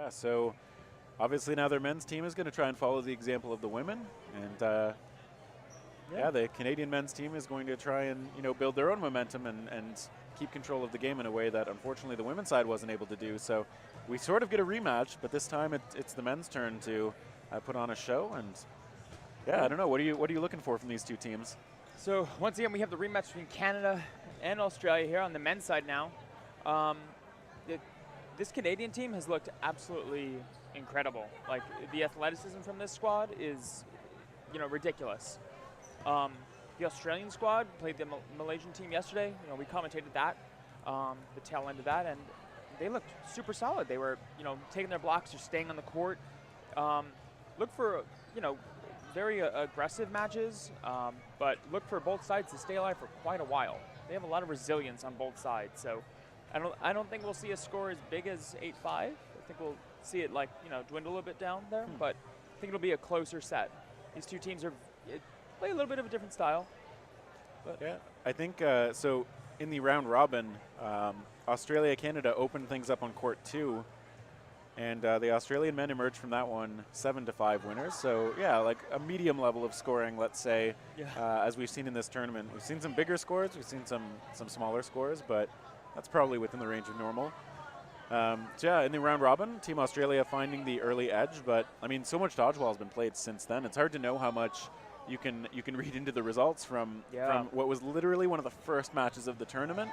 Yeah, so obviously now their men's team is going to try and follow the example of the women, and yeah, the Canadian men's team is going to try and build their own momentum and keep control of the game in a way that unfortunately the women's side wasn't able to do. So we sort of get a rematch, but this time it's the men's turn to put on a show. And yeah, I don't know. What are you looking for from these two teams? So once again, we have the rematch between Canada and Australia here on the men's side now. This Canadian team has looked absolutely incredible. Like, the athleticism from this squad is, ridiculous. The Australian squad played the Malaysian team yesterday. We commentated that, the tail end of that, and they looked super solid. They were, taking their blocks or staying on the court. Look for, very aggressive matches, but look for both sides to stay alive for quite a while. They have a lot of resilience on both sides, so I don't think we'll see a score as big as 8-5. I think we'll see it dwindle a bit down there, but I think it'll be a closer set. These two teams play a little bit of a different style. But yeah, I think so. In the round robin, Australia-Canada opened things up on court 2, and the Australian men emerged from that one 7-5 winners. So yeah, like a medium level of scoring, let's say, as we've seen in this tournament. We've seen some bigger scores, we've seen some smaller scores, but that's probably within the range of normal. So yeah, in the round robin, Team Australia finding the early edge, but I mean, so much dodgeball has been played since then. It's hard to know how much you can read into the results from what was literally one of the first matches of the tournament,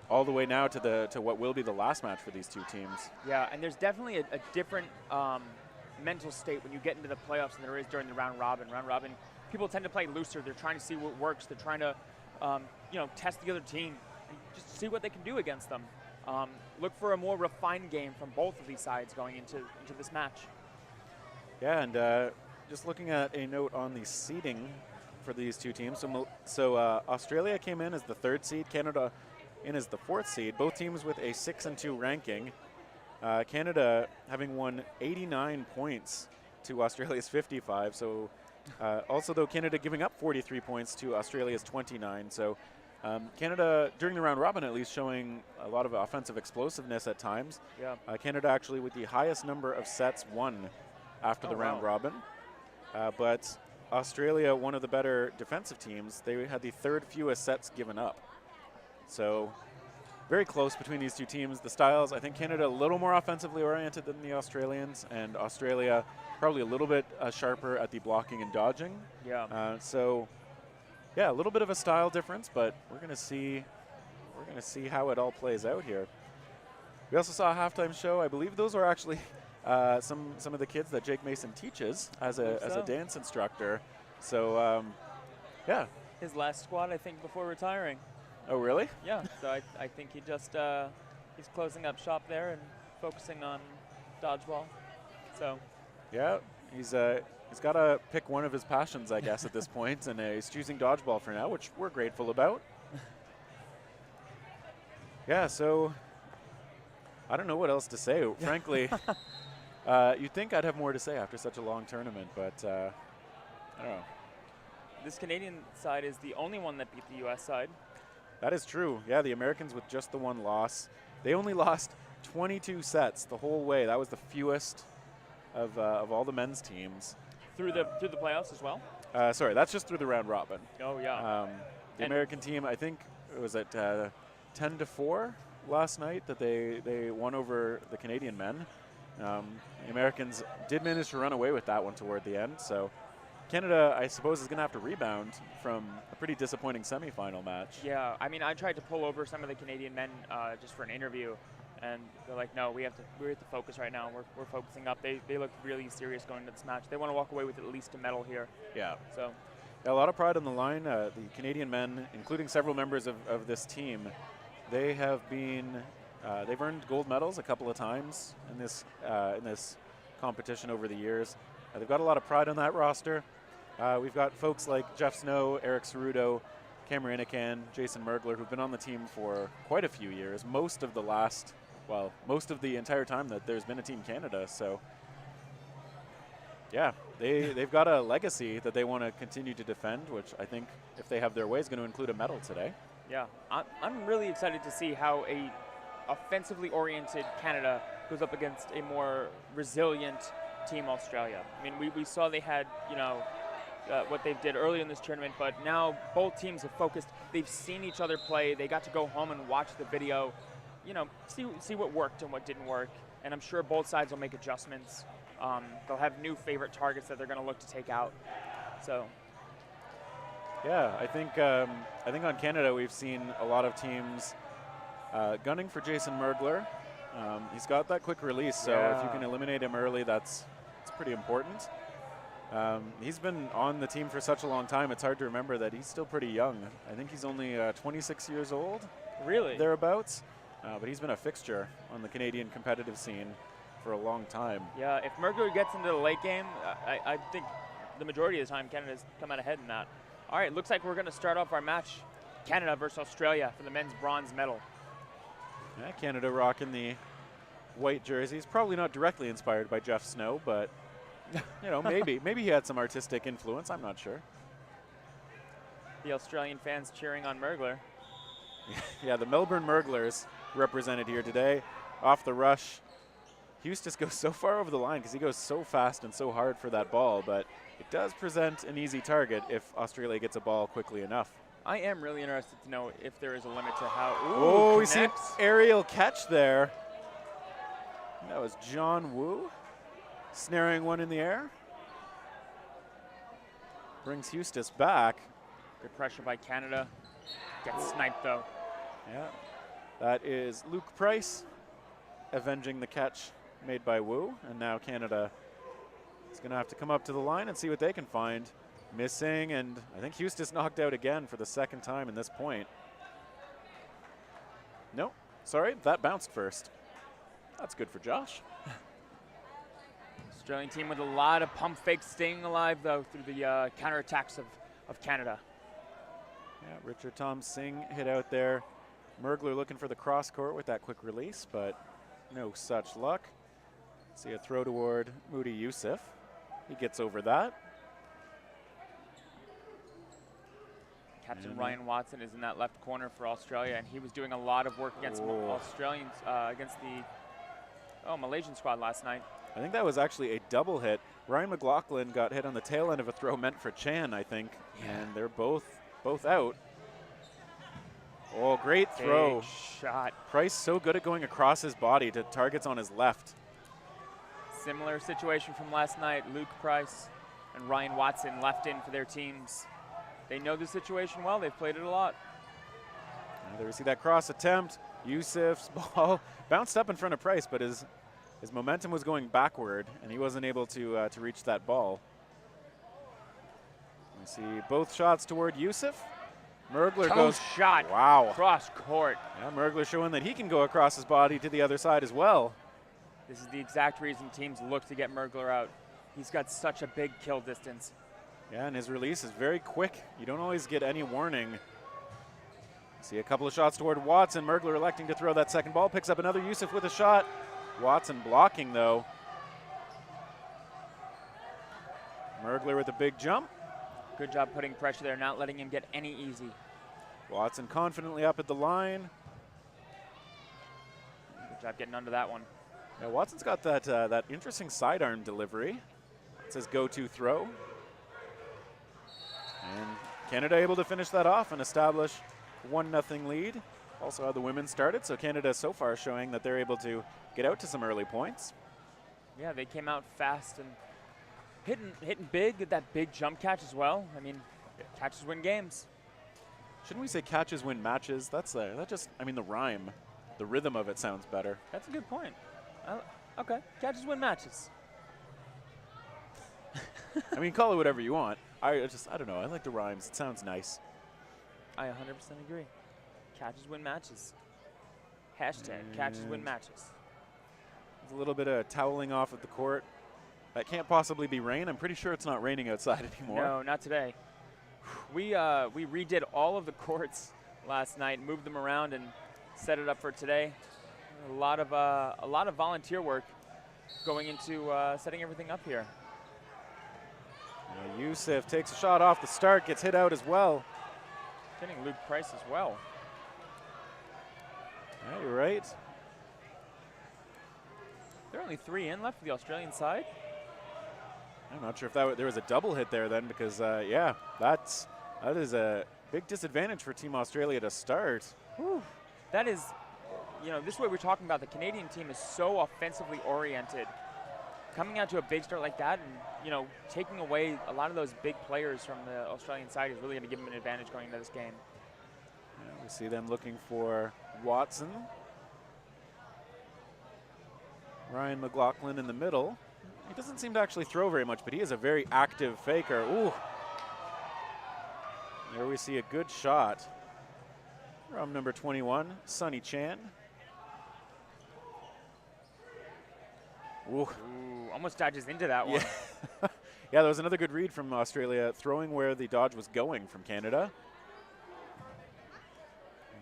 all the way now to what will be the last match for these two teams. Yeah, and there's definitely a different mental state when you get into the playoffs than there is during the round robin. Round robin, people tend to play looser. They're trying to see what works. They're trying to, test the other team and just see what they can do against them. Look for a more refined game from both of these sides going into this match. Yeah, and just looking at a note on the seeding for these two teams. So Australia came in as the 3rd seed, Canada in as the 4th seed, both teams with a 6-2 ranking. Canada having won 89 points to Australia's 55. So also, though, Canada giving up 43 points to Australia's 29. So Canada, during the round robin at least, showing a lot of offensive explosiveness at times. Yeah. Canada actually with the highest number of sets won after the round robin. But Australia, one of the better defensive teams, they had the 3rd fewest sets given up. So very close between these two teams. The styles, I think Canada a little more offensively oriented than the Australians, and Australia probably a little bit sharper at the blocking and dodging. Yeah. So yeah, a little bit of a style difference, but we're gonna see how it all plays out here. We also saw a halftime show. I believe those are actually some of the kids that Jake Mason teaches as a dance instructor. So yeah. His last squad, I think, before retiring. Oh, really? Yeah. So I think he just he's closing up shop there and focusing on dodgeball. So yeah, he's got to pick one of his passions, I guess, at this point, and he's choosing dodgeball for now, which we're grateful about. Yeah, so I don't know what else to say. Frankly, you'd think I'd have more to say after such a long tournament, but I don't know. This Canadian side is the only one that beat the U.S. side. That is true. Yeah, the Americans with just the one loss. They only lost 22 sets the whole way. That was the fewest of all the men's teams. Through the playoffs as well? Sorry, that's just through the round robin. Oh, yeah. The American team, I think it was at 10-4 last night that they won over the Canadian men. The Americans did manage to run away with that one toward the end. So Canada, I suppose, is going to have to rebound from a pretty disappointing semifinal match. Yeah, I mean, I tried to pull over some of the Canadian men just for an interview, and they're like, no, we have to focus right now. We're focusing up. They look really serious going into this match. They want to walk away with at least a medal here. Yeah. So a lot of pride on the line. The Canadian men, including several members of this team, they have been they've earned gold medals a couple of times in this competition over the years. They've got a lot of pride on that roster. We've got folks like Jeff Snow, Eric Cerudo, Cameron Inican, Jason Mergler, who've been on the team for quite a few years, most of the entire time that there's been a Team Canada. So yeah, they've got a legacy that they want to continue to defend, which I think, if they have their way, is going to include a medal today. Yeah, I'm really excited to see how a offensively oriented Canada goes up against a more resilient Team Australia. I mean, we saw they had, what they did earlier in this tournament, but now both teams have focused. They've seen each other play. They got to go home and watch the video, see what worked and what didn't work. And I'm sure both sides will make adjustments. They'll have new favorite targets that they're going to look to take out. So, yeah, I think on Canada we've seen a lot of teams gunning for Jason Mergler. He's got that quick release, so if you can eliminate him early, that's pretty important. He's been on the team for such a long time, it's hard to remember that he's still pretty young. I think he's only 26 years old. Really? Thereabouts. But he's been a fixture on the Canadian competitive scene for a long time. Yeah, if Mergler gets into the late game, I think the majority of the time Canada's come out ahead in that. All right, looks like we're going to start off our match, Canada versus Australia for the men's bronze medal. Yeah, Canada rocking the white jerseys. Probably not directly inspired by Jeff Snow, but maybe he had some artistic influence. I'm not sure. The Australian fans cheering on Mergler. Yeah, the Melbourne Merglers represented here today. Off the rush, Eustace goes so far over the line because he goes so fast and so hard for that ball, but it does present an easy target if Australia gets a ball quickly enough. I am really interested to know if there is a limit to how. Oh, we see an aerial catch there. That was John Woo snaring one in the air. Brings Eustace back. Good pressure by Canada. Gets sniped though. Yeah, that is Luke Price avenging the catch made by Woo, and now Canada is going to have to come up to the line and see what they can find. Missing, and I think Eustace knocked out again for the second time in this point. No, sorry, that bounced first. That's good for Josh. Australian team with a lot of pump fakes staying alive though through the counterattacks of Canada. Yeah, Richard Tom Singh hit out there. Mergler looking for the cross court with that quick release, but no such luck. See a throw toward Moody Youssef. He gets over that. Captain Ryan Watson is in that left corner for Australia, and he was doing a lot of work against Australians, against the Malaysian squad last night. I think that was actually a double hit. Ryan McLaughlin got hit on the tail end of a throw meant for Chan, I think, and they're both out. Oh, great throw. Big shot. Price so good at going across his body to targets on his left. Similar situation from last night. Luke Price and Ryan Watson left in for their teams. They know the situation well. They've played it a lot. Now there we see that cross attempt. Youssef's ball bounced up in front of Price, but his momentum was going backward, and he wasn't able to reach that ball. We see both shots toward Youssef. Mergler goes shot. Wow. Cross court. Yeah, Mergler showing that he can go across his body to the other side as well. This is the exact reason teams look to get Mergler out. He's got such a big kill distance. Yeah, and his release is very quick. You don't always get any warning. See a couple of shots toward Watson. Mergler electing to throw that second ball. Picks up another Youssef with a shot. Watson blocking though. Mergler with a big jump. Good job putting pressure there, not letting him get any easy. Watson confidently up at the line. Good job getting under that one. Yeah, Watson's got that interesting sidearm delivery. It's his go-to throw. And Canada able to finish that off and establish a 1-0 lead. Also how the women started, so Canada so far showing that they're able to get out to some early points. Yeah, they came out fast and hitting big, that big jump catch as well. I mean, catches win games. Shouldn't we say catches win matches? The rhyme, the rhythm of it sounds better. That's a good point. Okay, catches win matches. I mean, call it whatever you want. I don't know. I like the rhymes. It sounds nice. I 100% agree. Catches win matches. Hashtag catches win matches. There's a little bit of toweling off of the court. That can't possibly be rain. I'm pretty sure it's not raining outside anymore. No, not today. We redid all of the courts last night, moved them around, and set it up for today. A lot of volunteer work going into setting everything up here. Yeah, Youssef takes a shot off the start, gets hit out as well. Hitting Luke Price as well. Yeah, you're right. There are only 3 in left for the Australian side. I'm not sure if there was a double hit there then, because yeah, that is a big disadvantage for Team Australia to start. Whew. That is, you know, this is what we're talking about. The Canadian team is so offensively oriented. Coming out to a big start like that and, you know, taking away a lot of those big players from the Australian side is really going to give them an advantage going into this game. Yeah, we see them looking for Watson. Ryan McLaughlin in the middle. He doesn't seem to actually throw very much, but he is a very active faker. Ooh. There we see a good shot from number 21, Sonny Chan. Ooh. Ooh, almost dodges into that one. Yeah. Yeah, that was another good read from Australia, throwing where the dodge was going from Canada.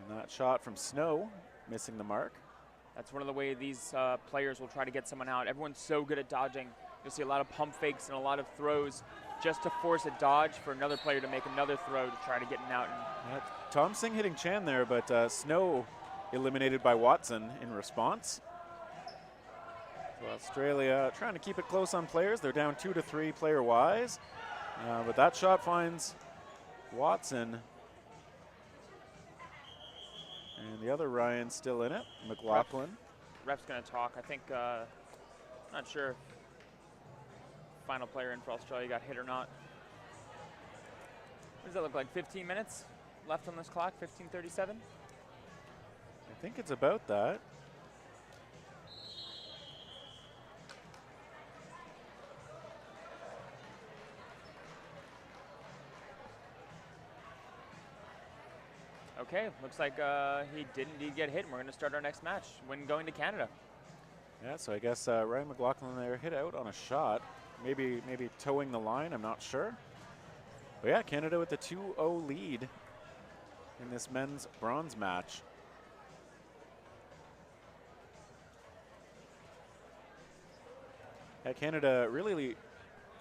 And that shot from Snow, missing the mark. That's one of the ways these players will try to get someone out. Everyone's so good at dodging. You'll see a lot of pump fakes and a lot of throws just to force a dodge for another player to make another throw to try to get an out. Yeah, Thompson hitting Chan there, but Snow eliminated by Watson in response. So Australia trying to keep it close on players. They're down 2 to 3 player-wise. But that shot finds Watson. And the other Ryan still in it, McLaughlin. Ref's going to talk. I think, not sure if final player in for Australia got hit or not. What does that look like, 15 minutes left on this clock, 15:37? I think it's about that. Okay, looks like he did indeed get hit, and we're going to start our next match, when going to Canada. Yeah, so I guess Ryan McLaughlin there hit out on a shot. Maybe towing the line, I'm not sure. But yeah, Canada with the 2-0 lead in this men's bronze match. Yeah, Canada really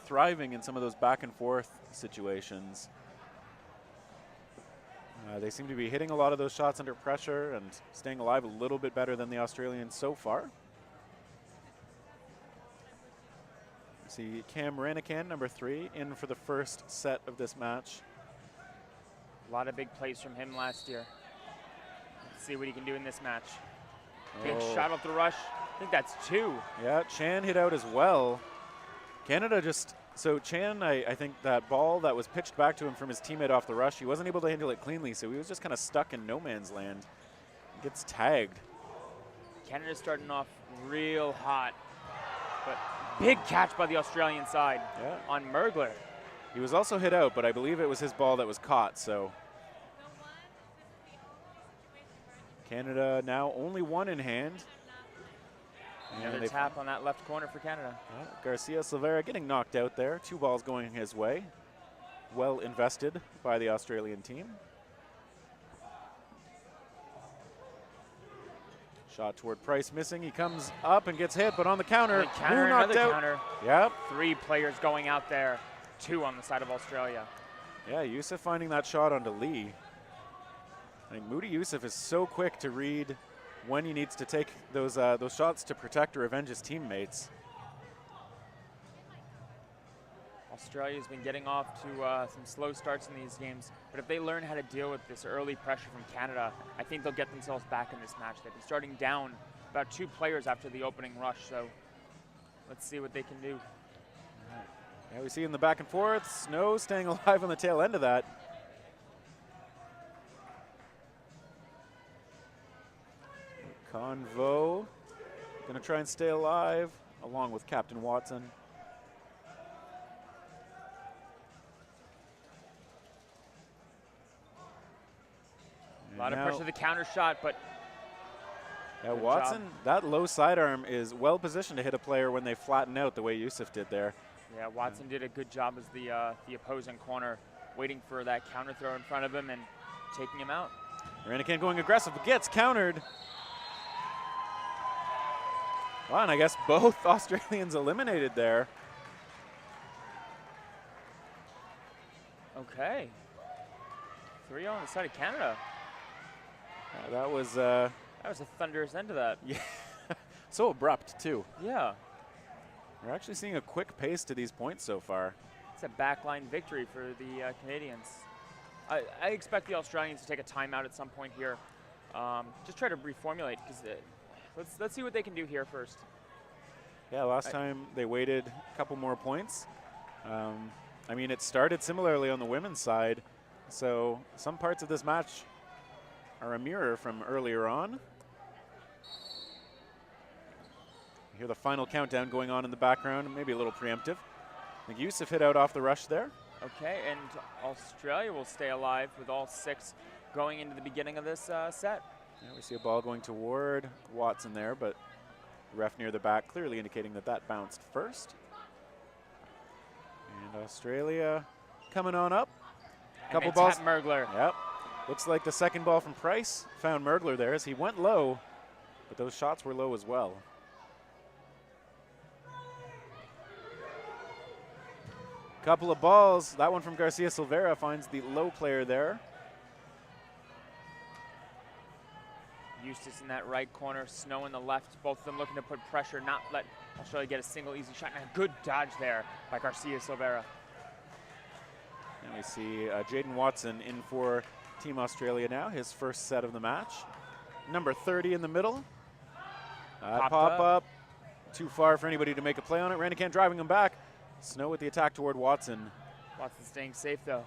thriving in some of those back and forth situations. They seem to be hitting a lot of those shots under pressure and staying alive a little bit better than the Australians so far. See Cam Ranican, number 3, in for the first set of this match. A lot of big plays from him last year. Let's see what he can do in this match. Big shot off the rush. I think that's 2. Yeah, Chan hit out as well. Canada just, so Chan, I think that ball that was pitched back to him from his teammate off the rush, he wasn't able to handle it cleanly, so he was just kind of stuck in no man's land. Gets tagged. Canada's starting off real hot, but big catch by the Australian side on Mergler. He was also hit out, but I believe it was his ball that was caught, so. Canada now only 1 in hand. Another tap on that left corner for Canada. Garcia Silveira getting knocked out there. 2 balls going his way. Well invested by the Australian team. Shot toward Price missing. He comes up and gets hit, but on the counter. Another counter. Yep. 3 players going out there. 2 on the side of Australia. Yeah, Youssef finding that shot onto Lee. I think Moody Youssef is so quick to read when he needs to take those shots to protect or avenge his teammates. Australia's been getting off to some slow starts in these games, but if they learn how to deal with this early pressure from Canada, I think they'll get themselves back in this match. They've been starting down about 2 players after the opening rush, so let's see what they can do. Yeah, we see in the back and forth, Snow staying alive on the tail end of that. Convo gonna try and stay alive along with Captain Watson. A lot of pressure to the counter shot, but yeah, Watson, that low sidearm is well positioned to hit a player when they flatten out the way Youssef did there. Yeah, Watson did a good job as the opposing corner, waiting for that counter throw in front of him and taking him out. Ranican going aggressive, gets countered. Wow, and I guess both Australians eliminated there. Okay. 3-0 on the side of Canada. That was a thunderous end to that. Yeah. So abrupt, too. Yeah. We're actually seeing a quick pace to these points so far. It's a backline victory for the Canadians. I expect the Australians to take a timeout at some point here. Just try to reformulate, because let's see what they can do here first. Yeah, last time they waited a couple more points. I mean, it started similarly on the women's side, so some parts of this match are a mirror from earlier on. You hear the final countdown going on in the background, maybe a little preemptive. I think Yusuf hit out off the rush there. Okay, and Australia will stay alive with all 6 going into the beginning of this set. Yeah, we see a ball going toward Watson there, but the ref near the back clearly indicating that that bounced first. And Australia coming on up. Couple balls. Mergler. Yep. Looks like the second ball from Price found Mergler there as he went low, but those shots were low as well. Couple of balls. That one from Garcia Silveira finds the low player there. Eustace in that right corner, Snow in the left. Both of them looking to put pressure, not let Australia get a single easy shot. And a good dodge there by Garcia Silveira. And we see Jaden Watson in for Team Australia now, his first set of the match. Number 30 in the middle. Pop up. Too far for anybody to make a play on it. Randican driving him back. Snow with the attack toward Watson. Watson staying safe though.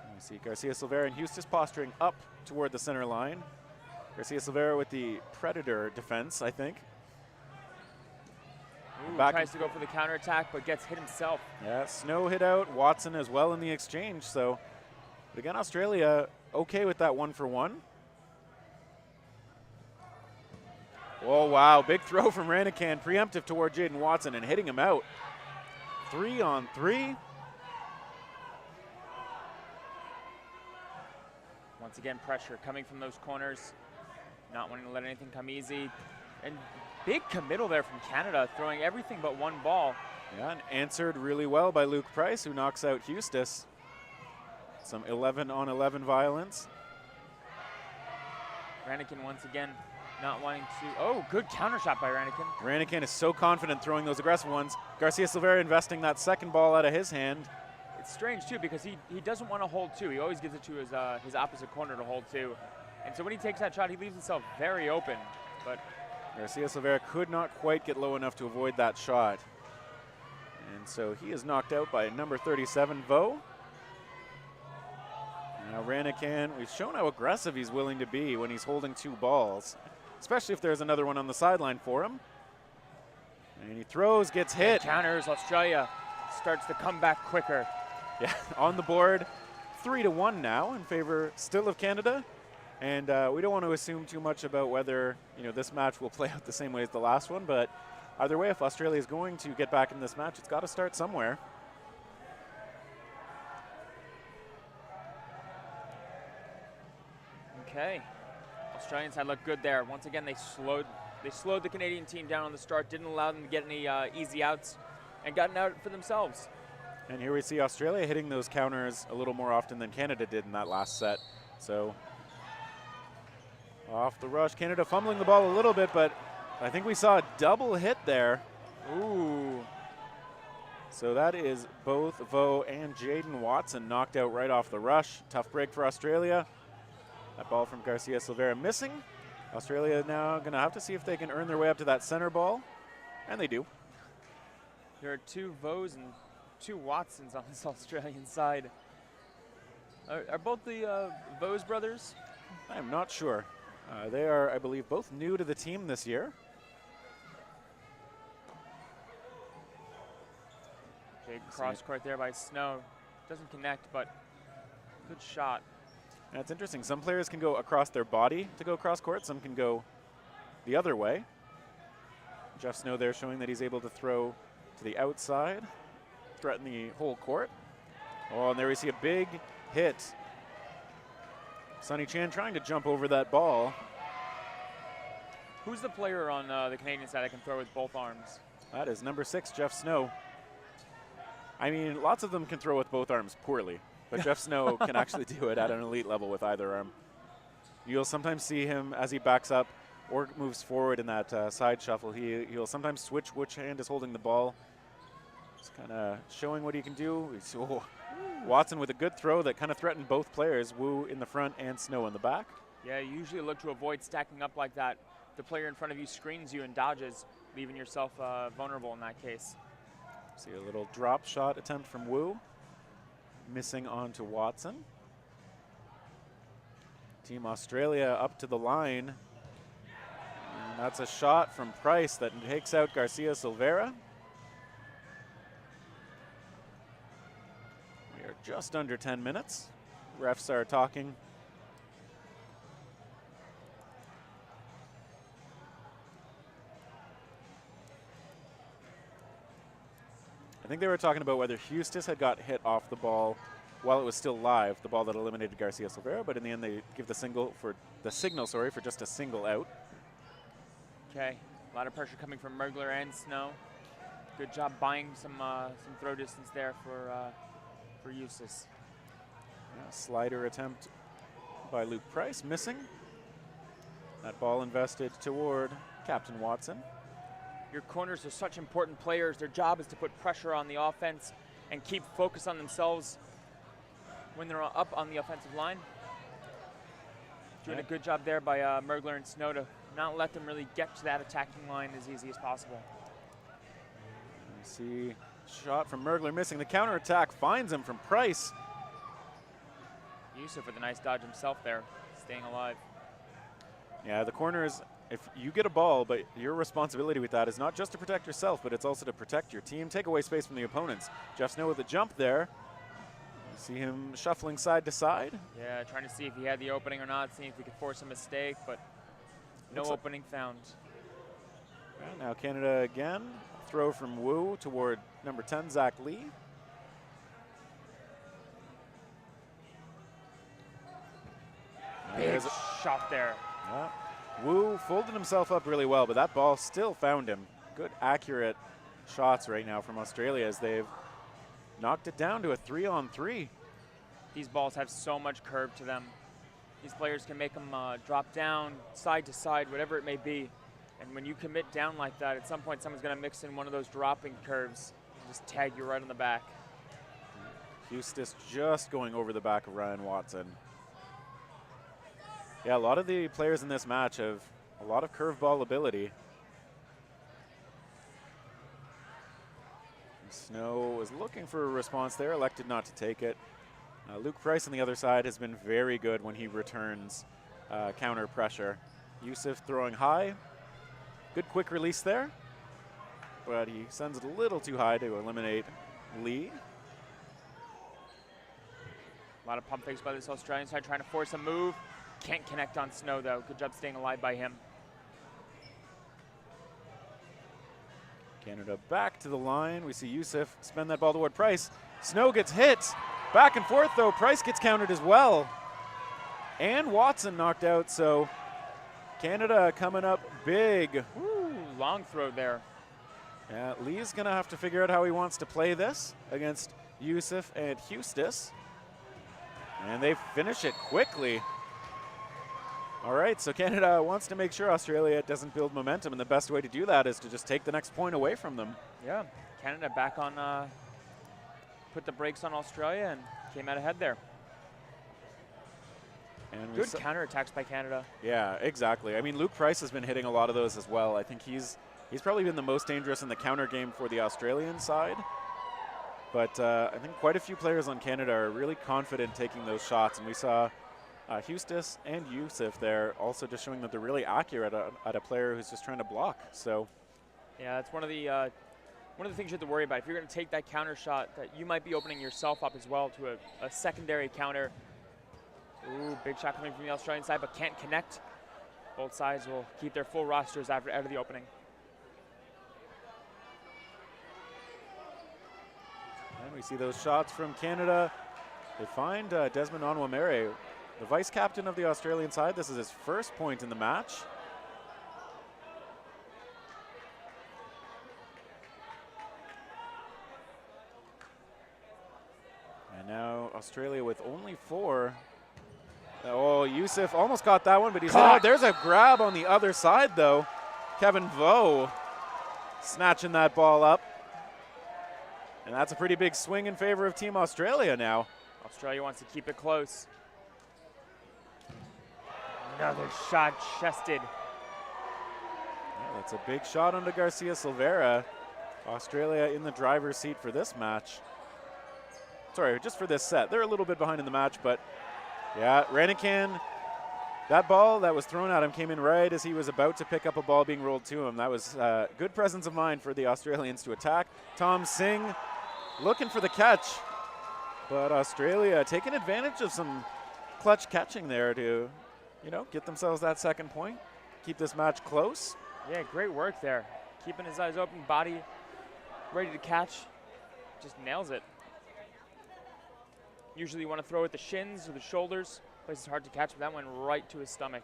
And we see Garcia Silveira and Eustace posturing up toward the center line. Garcia Silveira with the Predator defense, I think. Ooh, tries to go for the counterattack, but gets hit himself. Yeah, Snow hit out, Watson as well in the exchange. So, but again, Australia okay with that 1-for-1. Oh, wow, big throw from Randican, preemptive toward Jaden Watson and hitting him out. 3-on-3. Once again, pressure coming from those corners. Not wanting to let anything come easy. And big committal there from Canada, throwing everything but one ball. Yeah, and answered really well by Luke Price, who knocks out Eustace. Some 11-on-11 violence. Randican once again not wanting to. Oh, good counter shot by Randican. Randican is so confident throwing those aggressive ones. Garcia Silveira investing that second ball out of his hand. It's strange, too, because he doesn't want to hold two. He always gives it to his opposite corner to hold two. And so when he takes that shot, he leaves himself very open. But Garcia Silveira could not quite get low enough to avoid that shot. And so he is knocked out by number 37, Vo. Now Randican, we've shown how aggressive he's willing to be when he's holding 2 balls, especially if there's another one on the sideline for him. And he throws, gets hit. And counters, Australia starts to come back quicker. Yeah, on the board, 3-1 now in favor still of Canada. And we don't want to assume too much about whether this match will play out the same way as the last one, but either way, if Australia is going to get back in this match, it's got to start somewhere. Okay, Australian side looked good there. Once again, they slowed the Canadian team down on the start, didn't allow them to get any easy outs, and got an out for themselves. And here we see Australia hitting those counters a little more often than Canada did in that last set. So off the rush, Canada fumbling the ball a little bit, but I think we saw a double hit there. Ooh. So that is both Vo and Jaden Watson knocked out right off the rush. Tough break for Australia. That ball from Garcia Silveira missing. Australia now going to have to see if they can earn their way up to that center ball, and they do. There are 2 Vos and 2 Watsons on this Australian side. Are both the Vos brothers? I'm not sure. They are, I believe, both new to the team this year. Big cross court there by Snow. Doesn't connect, but good shot. And it's interesting. Some players can go across their body to go cross court. Some can go the other way. Jeff Snow there showing that he's able to throw to the outside, threaten the whole court. Oh, and there we see a big hit. Sonny Chan trying to jump over that ball. Who's the player on the Canadian side that can throw with both arms? That is number 6, Jeff Snow. I mean, lots of them can throw with both arms poorly, but Jeff Snow can actually do it at an elite level with either arm. You'll sometimes see him as he backs up or moves forward in that side shuffle. He'll sometimes switch which hand is holding the ball. Just kind of showing what he can do. Oh, Watson with a good throw that kind of threatened both players, Wu in the front and Snow in the back. Yeah, you usually look to avoid stacking up like that. The player in front of you screens you and dodges, leaving yourself vulnerable in that case. See a little drop shot attempt from Wu, missing onto Watson. Team Australia up to the line. And that's a shot from Price that takes out Garcia Silveira. We are just under 10 minutes. Refs are talking. I think they were talking about whether Hustis had got hit off the ball while it was still live, the ball that eliminated Garcia Silveira, but in the end they give the signal for just a single out. Okay, a lot of pressure coming from Mergler and Snow. Good job buying some throw distance there for Eustace. Yeah, slider attempt by Luke Price, missing. That ball invested toward Captain Watson. Your corners are such important players. Their job is to put pressure on the offense and keep focus on themselves when they're up on the offensive line. Doing a good job there by Mergler and Snow to not let them really get to that attacking line as easy as possible. See, shot from Mergler missing. The counterattack finds him from Price. Yusuf with a nice dodge himself there, staying alive. Yeah, the corners, if you get a ball, but your responsibility with that is not just to protect yourself, but it's also to protect your team, take away space from the opponents. Jeff Snow with a jump there. You see him shuffling side to side. Yeah, trying to see if he had the opening or not, seeing if he could force a mistake, but no opening found. Yeah, now Canada again. Throw from Wu toward number 10, Zach Lee. Big shot there. Yeah. Wu folded himself up really well, but that ball still found him. Good, accurate shots right now from Australia as they've knocked it down to a 3-on-3. These balls have so much curve to them. These players can make them drop down, side to side, whatever it may be. And when you commit down like that, at some point someone's going to mix in one of those dropping curves and just tag you right on the back. Hustis just going over the back of Ryan Watson. Yeah, a lot of the players in this match have a lot of curveball ability. And Snow was looking for a response there, elected not to take it. Luke Price on the other side has been very good when he returns counter pressure. Yusuf throwing high. Good quick release there, but he sends it a little too high to eliminate Lee. A lot of pump fakes by this Australian side, trying to force a move. Can't connect on Snow, though. Good job staying alive by him. Canada back to the line. We see Yusuf spin that ball toward Price. Snow gets hit. Back and forth, though. Price gets countered as well. And Watson knocked out, so Canada coming up big. Woo, long throw there. Yeah, Lee's going to have to figure out how he wants to play this against Yusuf and Hustis. And they finish it quickly. All right, so Canada wants to make sure Australia doesn't build momentum, and the best way to do that is to just take the next point away from them. Yeah, Canada back on, put the brakes on Australia and came out ahead there. And good counterattacks by Canada. Yeah, exactly. I mean, Luke Price has been hitting a lot of those as well. I think he's probably been the most dangerous in the counter game for the Australian side. But I think quite a few players on Canada are really confident taking those shots, and we saw Hustis and Yusuf there also just showing that they're really accurate at a player who's just trying to block. So, yeah, that's one of the things you have to worry about. If you're going to take that counter shot, that you might be opening yourself up as well to a secondary counter. Ooh, big shot coming from the Australian side, but can't connect. Both sides will keep their full rosters out of the opening. And we see those shots from Canada. They find Desmond Onwamere, the vice captain of the Australian side. This is his first point in the match. And now Australia with only 4 Oh, Yusuf almost got that one, but he's out. There's a grab on the other side, though. Kevin Vo snatching that ball up. And that's a pretty big swing in favor of Team Australia now. Australia wants to keep it close. Another shot chested. Yeah, that's a big shot onto Garcia Silveira. Australia in the driver's seat for this match. Sorry, just for this set. They're a little bit behind in the match, but yeah, Ranican, that ball that was thrown at him came in right as he was about to pick up a ball being rolled to him. That was good presence of mind for the Australians to attack. Tom Singh looking for the catch, but Australia taking advantage of some clutch catching there to, you know, get themselves that second point, keep this match close. Yeah, great work there. Keeping his eyes open, body ready to catch, just nails it. Usually you want to throw at the shins or the shoulders. Place is hard to catch, but that went right to his stomach.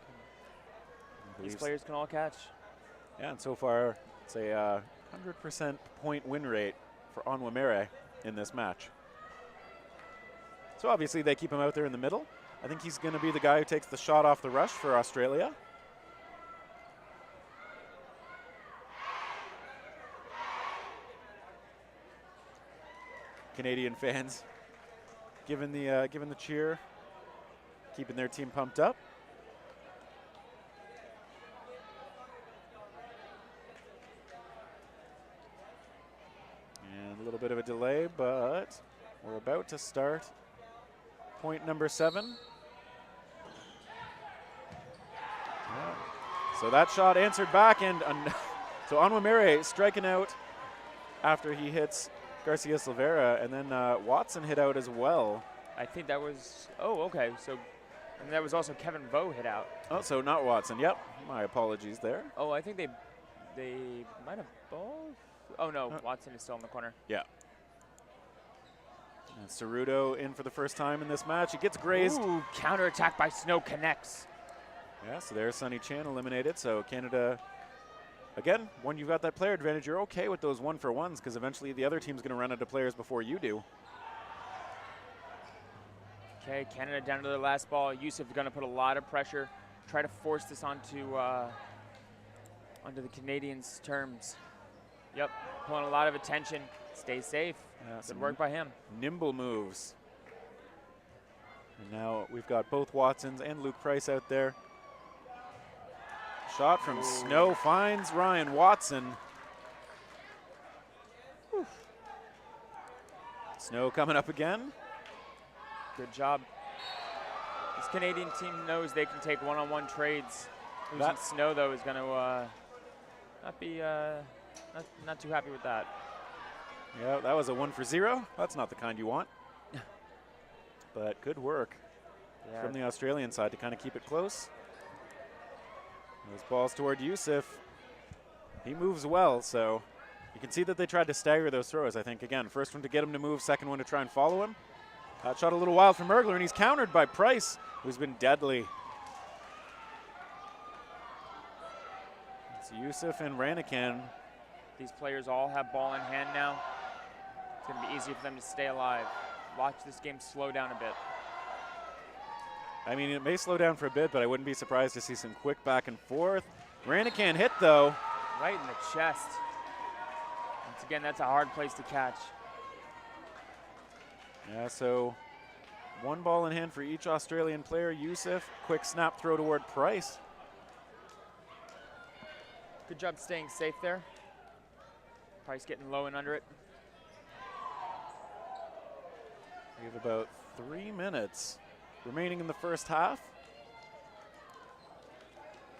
These players can all catch. Yeah, and so far it's a 100% point win rate for Onwumere in this match. So obviously they keep him out there in the middle. I think he's going to be the guy who takes the shot off the rush for Australia. Canadian fans giving the cheer, keeping their team pumped up. And a little bit of a delay, but we're about to start point number 7. Yeah. So that shot answered back, and so Onwumere striking out after he hits Garcia Silveira, and then Watson hit out as well. I think that was, oh, okay. So, and that was also Kevin Vo hit out. Oh, so not Watson. Yep, my apologies there. Oh, I think they might have both. Oh no, Watson is still in the corner. Yeah. And Cerudo in for the first time in this match. He gets grazed. Ooh, counterattack by Snow connects. Yeah, so there's Sonny Chan eliminated. So Canada, again, when you've got that player advantage, you're okay with those 1-for-1s because eventually the other team's going to run out of players before you do. Okay, Canada down to their last ball. Yusuf is going to put a lot of pressure, try to force this onto the Canadians' terms. Yep, pulling a lot of attention. Stay safe. Good work by him. Nimble moves. And now we've got both Watsons and Luke Price out there. Shot from Snow finds Ryan Watson. Whew. Snow coming up again. Good job. This Canadian team knows they can take one-on-one trades. Losing Snow, though, is going to not be not too happy with that. Yeah, that was a 1-for-0. That's not the kind you want. But good work from the Australian side to kind of keep it close. Those balls toward Yusuf. He moves well, so you can see that they tried to stagger those throws, I think. Again, first one to get him to move, second one to try and follow him. That shot a little wild from Mergler, and he's countered by Price, who's been deadly. It's Yusuf and Ranican. These players all have ball in hand now. It's going to be easier for them to stay alive. Watch this game slow down a bit. I mean, it may slow down for a bit, but I wouldn't be surprised to see some quick back and forth. Ranican hit, though. Right in the chest. Once again, that's a hard place to catch. Yeah, so one ball in hand for each Australian player. Yusuf, quick snap throw toward Price. Good job staying safe there. Price getting low and under it. We have about 3 minutes remaining in the first half.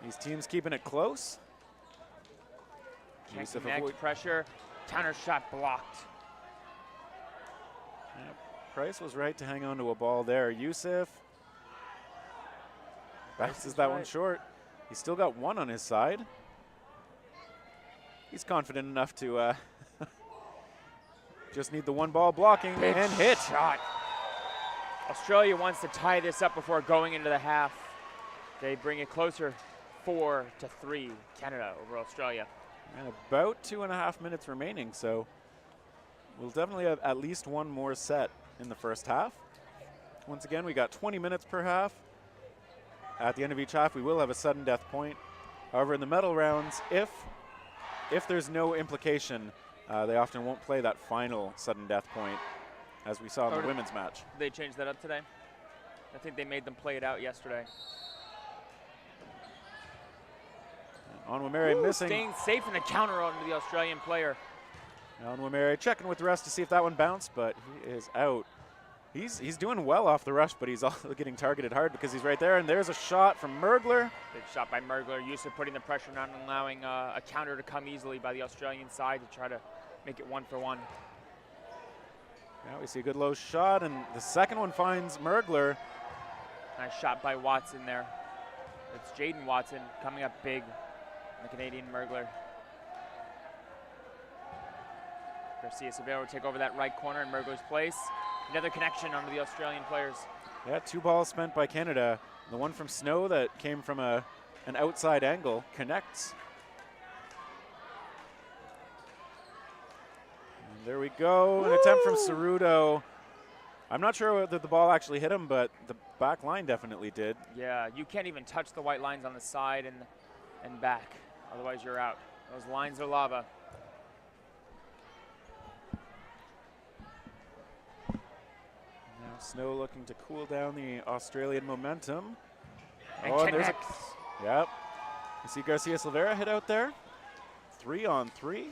These teams keeping it close. Can't connect, pressure, counter shot blocked. Yeah, Price was right to hang on to a ball there. Yusuf bounces that one short. He's still got one on his side. He's confident enough to just need the one ball blocking and hit. Shot. Australia wants to tie this up before going into the half. They bring it closer, 4-3, Canada over Australia. And about 2.5 minutes remaining, so we'll definitely have at least one more set in the first half. Once again, we got 20 minutes per half. at the end of each half, we will have a sudden death point. However, in the medal rounds, if there's no implication, they often won't play that final sudden death point, as we saw in the women's match. They changed that up today? I think they made them play it out yesterday. Onwumere missing. Staying safe in the counter onto the Australian player. Onwumere checking with the rest to see if that one bounced, but he is out. He's doing well off the rush, but he's also getting targeted hard because he's right there. And there's a shot from Mergler. Big shot by Mergler. Yusuf putting the pressure on and allowing a counter to come easily by the Australian side to try to make it 1-for-1. Now we see a good low shot, and the second one finds Mergler. Nice shot by Watson there. It's Jaden Watson coming up big, the Canadian Mergler. Garcia Severo will take over that right corner in Mergler's place. Another connection onto the Australian players. Yeah, 2 balls spent by Canada. The one from Snow that came from an outside angle connects. And there we go. Woo! An attempt from Cerudo. I'm not sure whether the ball actually hit him, but the back line definitely did. Yeah, you can't even touch the white lines on the side and back. Otherwise, you're out. Those lines are lava. Snow looking to cool down the Australian momentum. And there's yep. You see Garcia Silveira hit out there. 3-on-3.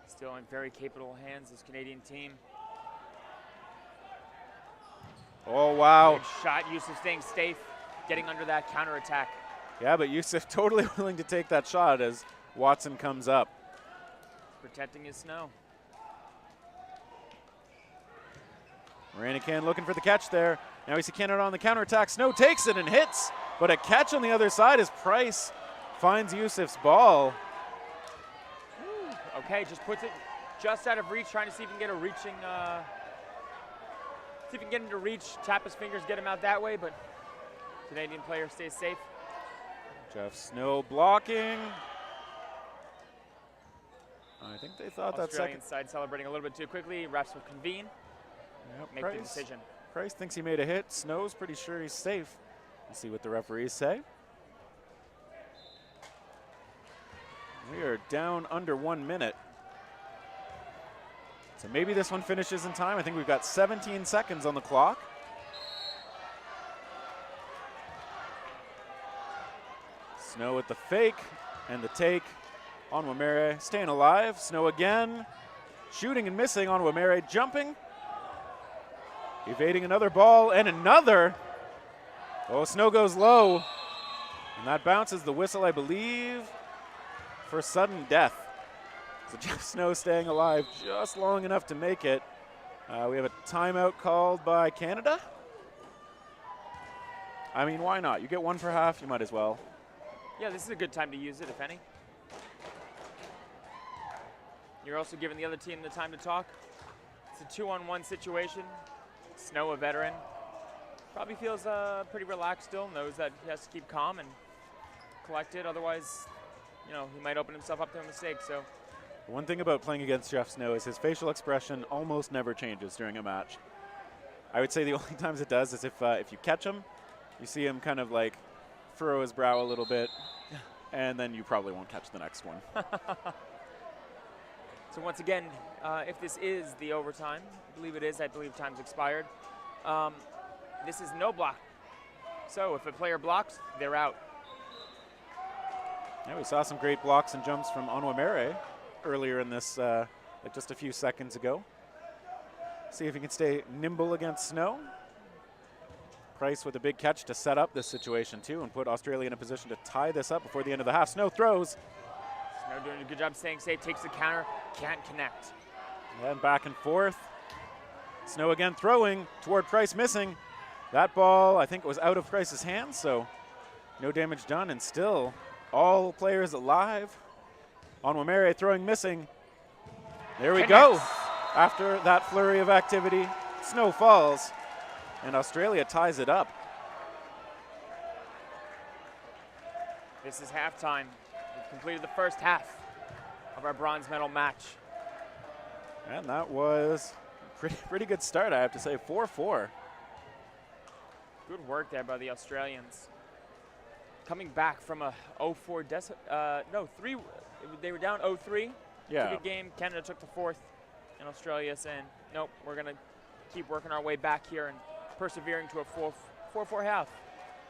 Still in very capable hands, this Canadian team. Oh, wow. Good shot. Yusuf staying safe, getting under that counterattack. Yeah, but Yusuf totally willing to take that shot as Watson comes up. Protecting his Snow. Maranican looking for the catch there. Now we see Canada on the counterattack. Snow takes it and hits, but a catch on the other side as Price finds Yusuf's ball. Ooh, okay, just puts it just out of reach, trying to see if he can get a reaching, see if he can get him to reach, tap his fingers, get him out that way, but Canadian player stays safe. Jeff Snow blocking. I think they thought that Australian side celebrating a little bit too quickly. Refs will convene. Yep, Make the decision. Price thinks he made a hit. Snow's pretty sure he's safe. We'll see what the referees say. We are down under 1 minute. So maybe this one finishes in time. I think we've got 17 seconds on the clock. Snow with the fake and the take. Onwumere staying alive. Snow again. Shooting and missing. Onwumere jumping. Evading another ball and another. Oh, Snow goes low. And that bounces the whistle, I believe, for sudden death. So Jeff Snow staying alive just long enough to make it. We have a timeout called by Canada. I mean, why not? You get one per half, you might as well. Yeah, this is a good time to use it, if any. You're also giving the other team the time to talk. It's a 2-on-1 situation. Snow, a veteran, probably feels pretty relaxed still, knows that he has to keep calm and collected. Otherwise, you know, he might open himself up to a mistake. So, one thing about playing against Jeff Snow is his facial expression almost never changes during a match. I would say the only times it does is if you catch him, you see him kind of like furrow his brow a little bit, and then you probably won't catch the next one. So once again, if this is the overtime, I believe it is, I believe time's expired, this is no block. So if a player blocks, they're out. Yeah, we saw some great blocks and jumps from Onwumere earlier in this, like just a few seconds ago. See if he can stay nimble against Snow. Price with a big catch to set up this situation too and put Australia in a position to tie this up before the end of the half. Snow throws. Snow doing a good job staying safe, takes the counter, can't connect. And back and forth. Snow again throwing toward Price, missing. That ball, I think, was out of Price's hands, so no damage done, and still all players alive. Onwumere throwing, missing. There we go. After that flurry of activity, Snow falls, and Australia ties it up. This is halftime. We've completed the first half of our bronze medal match. And that was pretty good start, I have to say. 4-4. Good work there by the Australians. Coming back from a 0-4 3. They were down 0-3. Yeah. Took a game. Canada took the fourth, and Australia saying, nope, we're gonna keep working our way back here and persevering to a 4-4 half.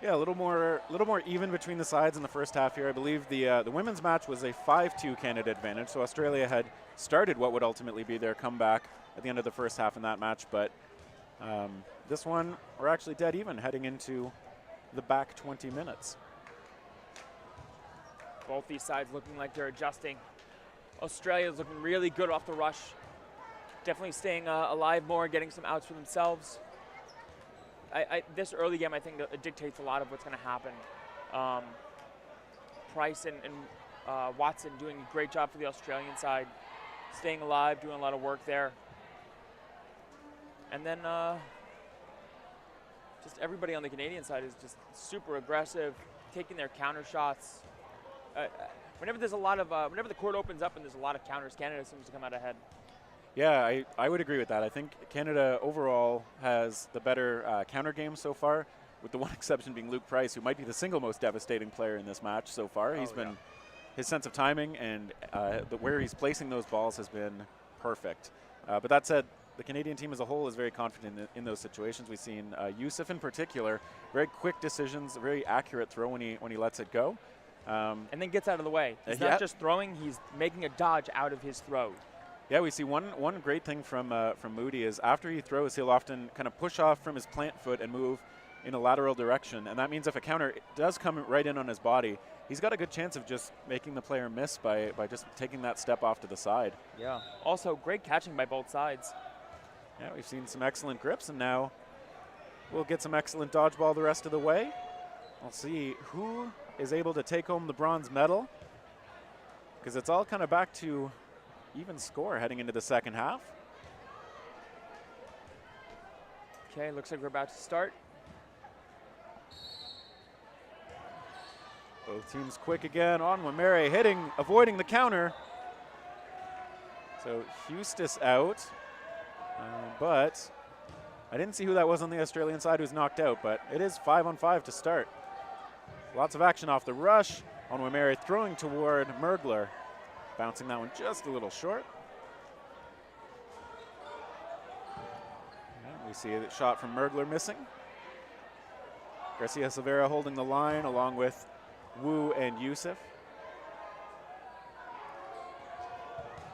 Yeah, a little more even between the sides in the first half here. I believe the women's match was a 5-2 Canada advantage, so Australia had started what would ultimately be their comeback at the end of the first half in that match, but this one we're actually dead even heading into the back 20 minutes. Both these sides looking like they're adjusting. Australia's looking really good off the rush. Definitely staying alive more, getting some outs for themselves. This early game, I think, dictates a lot of what's going to happen. Price and Watson doing a great job for the Australian side, staying alive, doing a lot of work there. And then just everybody on the Canadian side is just super aggressive, taking their counter shots. Whenever there's a lot of, whenever the court opens up and there's a lot of counters, Canada seems to come out ahead. Yeah, I would agree with that. I think Canada overall has the better counter game so far, with the one exception being Luke Price, who might be the single most devastating player in this match so far. He's been, his sense of timing and where he's placing those balls has been perfect. But that said, the Canadian team as a whole is very confident in those situations. We've seen Youssef in particular, very quick decisions, a very accurate throw when he lets it go. And then gets out of the way. He's not just throwing, he's making a dodge out of his throw. Yeah, we see one great thing from Moody is after he throws, he'll often kind of push off from his plant foot and move in a lateral direction. And that means if a counter does come right in on his body, he's got a good chance of just making the player miss by just taking that step off to the side. Yeah. Also, great catching by both sides. Yeah, we've seen some excellent grips, and now we'll get some excellent dodgeball the rest of the way. We'll see who is able to take home the bronze medal, because it's all kind of back to even score heading into the second half. Okay, looks like we're about to start. Both teams quick again. On Wamere hitting, avoiding the counter. So Hustis out, but I didn't see who that was on the Australian side who's knocked out, but it is 5-on-5 to start. Lots of action off the rush. On Wamere throwing toward Mergler. Bouncing that one just a little short. And we see a shot from Mergler missing. Garcia Silveira holding the line along with Wu and Youssef.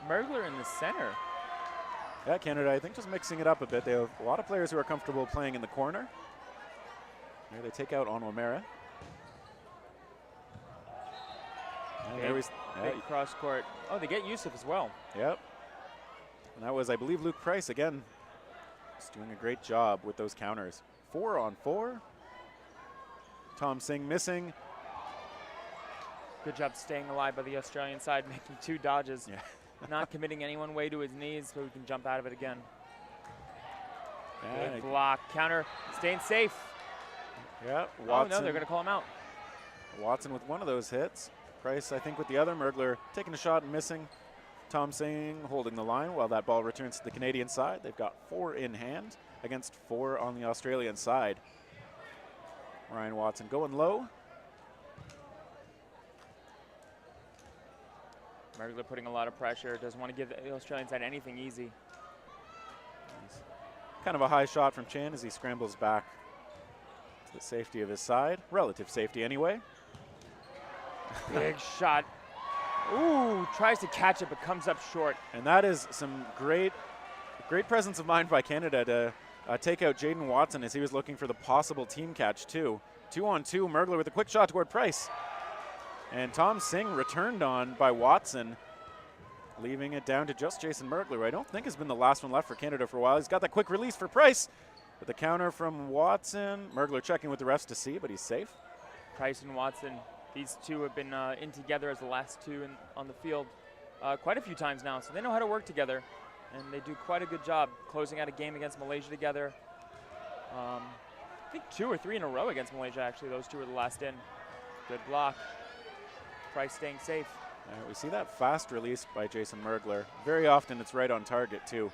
Mergler in the center. Yeah, Canada, I think just mixing it up a bit. They have a lot of players who are comfortable playing in the corner. Here they take out on Wamere. Big cross court. Oh, they get Youssef as well. Yep. And that was, I believe, Luke Price again. Just doing a great job with those counters. 4-on-4. Tom Singh missing. Good job staying alive by the Australian side, making two dodges. Yeah. Not committing anyone way to his knees so he can jump out of it again. Yeah. Good block. Counter. Staying safe. Yeah. Watson. Oh, no, they're going to call him out. Watson with one of those hits. Price, I think, with the other. Mergler taking a shot and missing. Tom Singh holding the line while that ball returns to the Canadian side. They've got 4 in hand against 4 on the Australian side. Ryan Watson going low. Mergler putting a lot of pressure. Doesn't want to give the Australian side anything easy. Nice. Kind of a high shot from Chan as he scrambles back to the safety of his side. Relative safety anyway. Big shot. Ooh, tries to catch it but comes up short. And that is some great presence of mind by Canada to take out Jaden Watson as he was looking for the possible team catch too. 2-on-2, Mergler with a quick shot toward Price. And Tom Singh returned on by Watson, leaving it down to just Jason Mergler, who I don't think has been the last one left for Canada for a while. He's got that quick release for Price. But the counter from Watson. Mergler checking with the refs to see, but he's safe. Price and Watson, these two have been in together as the last two on the field quite a few times now, so they know how to work together, and they do quite a good job closing out a game against Malaysia together. I think 2 or 3 in a row against Malaysia, actually. Those two were the last in. Good block. Price staying safe. We see that fast release by Jason Mergler. Very often it's right on target, too.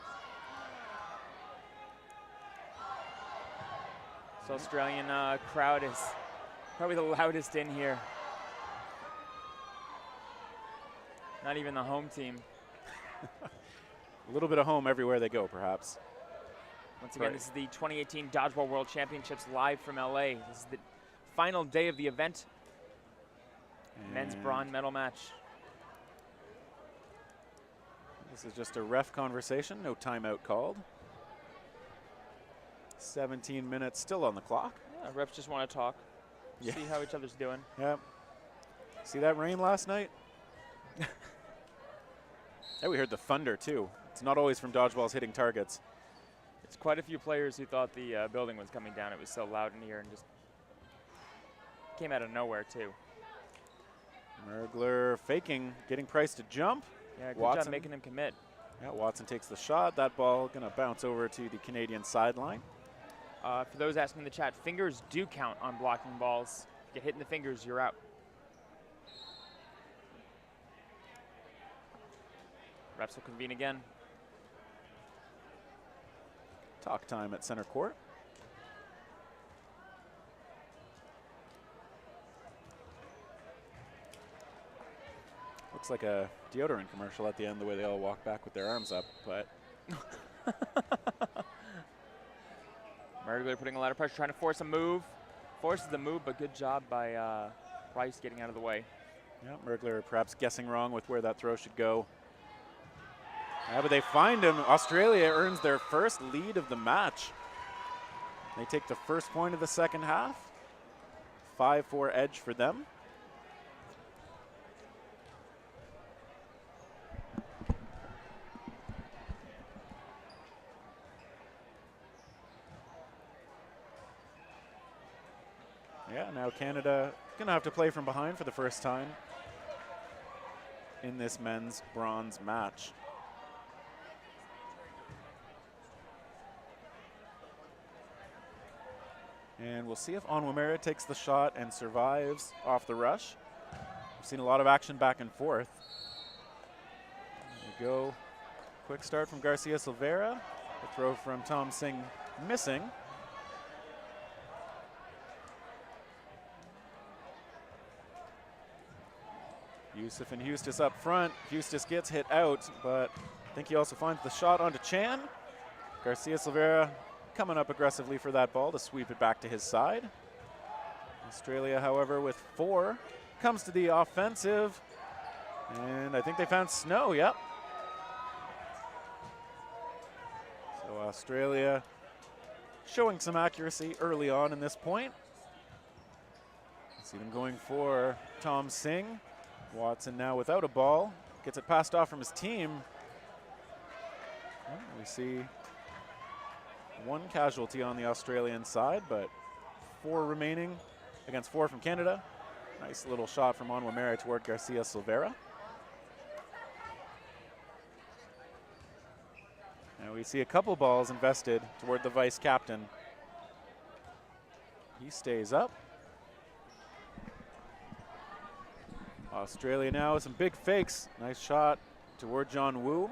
So Australian crowd is probably the loudest in here. Not even the home team. A little bit of home everywhere they go, perhaps. Once again, this is the 2018 Dodgeball World Championships live from LA. This is the final day of the event. Men's bronze medal match. This is just a ref conversation, no timeout called. 17 minutes still on the clock. Yeah, refs just want to talk, see how each other's doing. Yep. See that rain last night? Yeah, we heard the thunder too. It's not always from dodgeballs hitting targets. It's quite a few players who thought the building was coming down. It was so loud in here and just came out of nowhere too. Mergler faking, getting Price to jump. Yeah, good Watson job making him commit. Yeah, Watson takes the shot. That ball gonna bounce over to the Canadian sideline. For those asking in the chat, fingers do count on blocking balls. Get hit in the fingers, you're out. Refs will convene again. Talk time at center court. Looks like a deodorant commercial at the end, the way they all walk back with their arms up, but. Mergler putting a lot of pressure, trying to force a move. Forces the move, but good job by Price getting out of the way. Yeah, Mergler perhaps guessing wrong with where that throw should go. Yeah, but they find him. Australia earns their first lead of the match. They take the first point of the second half. 5-4 edge for them. Yeah, now Canada gonna have to play from behind for the first time in this men's bronze match. And we'll see if Onwumere takes the shot and survives off the rush. We've seen a lot of action back and forth. There we go. Quick start from Garcia Silveira. The throw from Tom Singh missing. Yusuf and Hustis up front. Hustis gets hit out, but I think he also finds the shot onto Chan. Garcia Silveira coming up aggressively for that ball to sweep it back to his side. Australia, however, with 4, comes to the offensive. And I think they found Snow, yep. So Australia showing some accuracy early on in this point. See them going for Tom Singh. Watson now without a ball. Gets it passed off from his team. Well, we see 1 casualty on the Australian side, but 4 remaining against 4 from Canada. Nice little shot from Onwumere toward Garcia Silveira. And we see a couple balls invested toward the vice captain. He stays up. Australia now with some big fakes. Nice shot toward John Wu,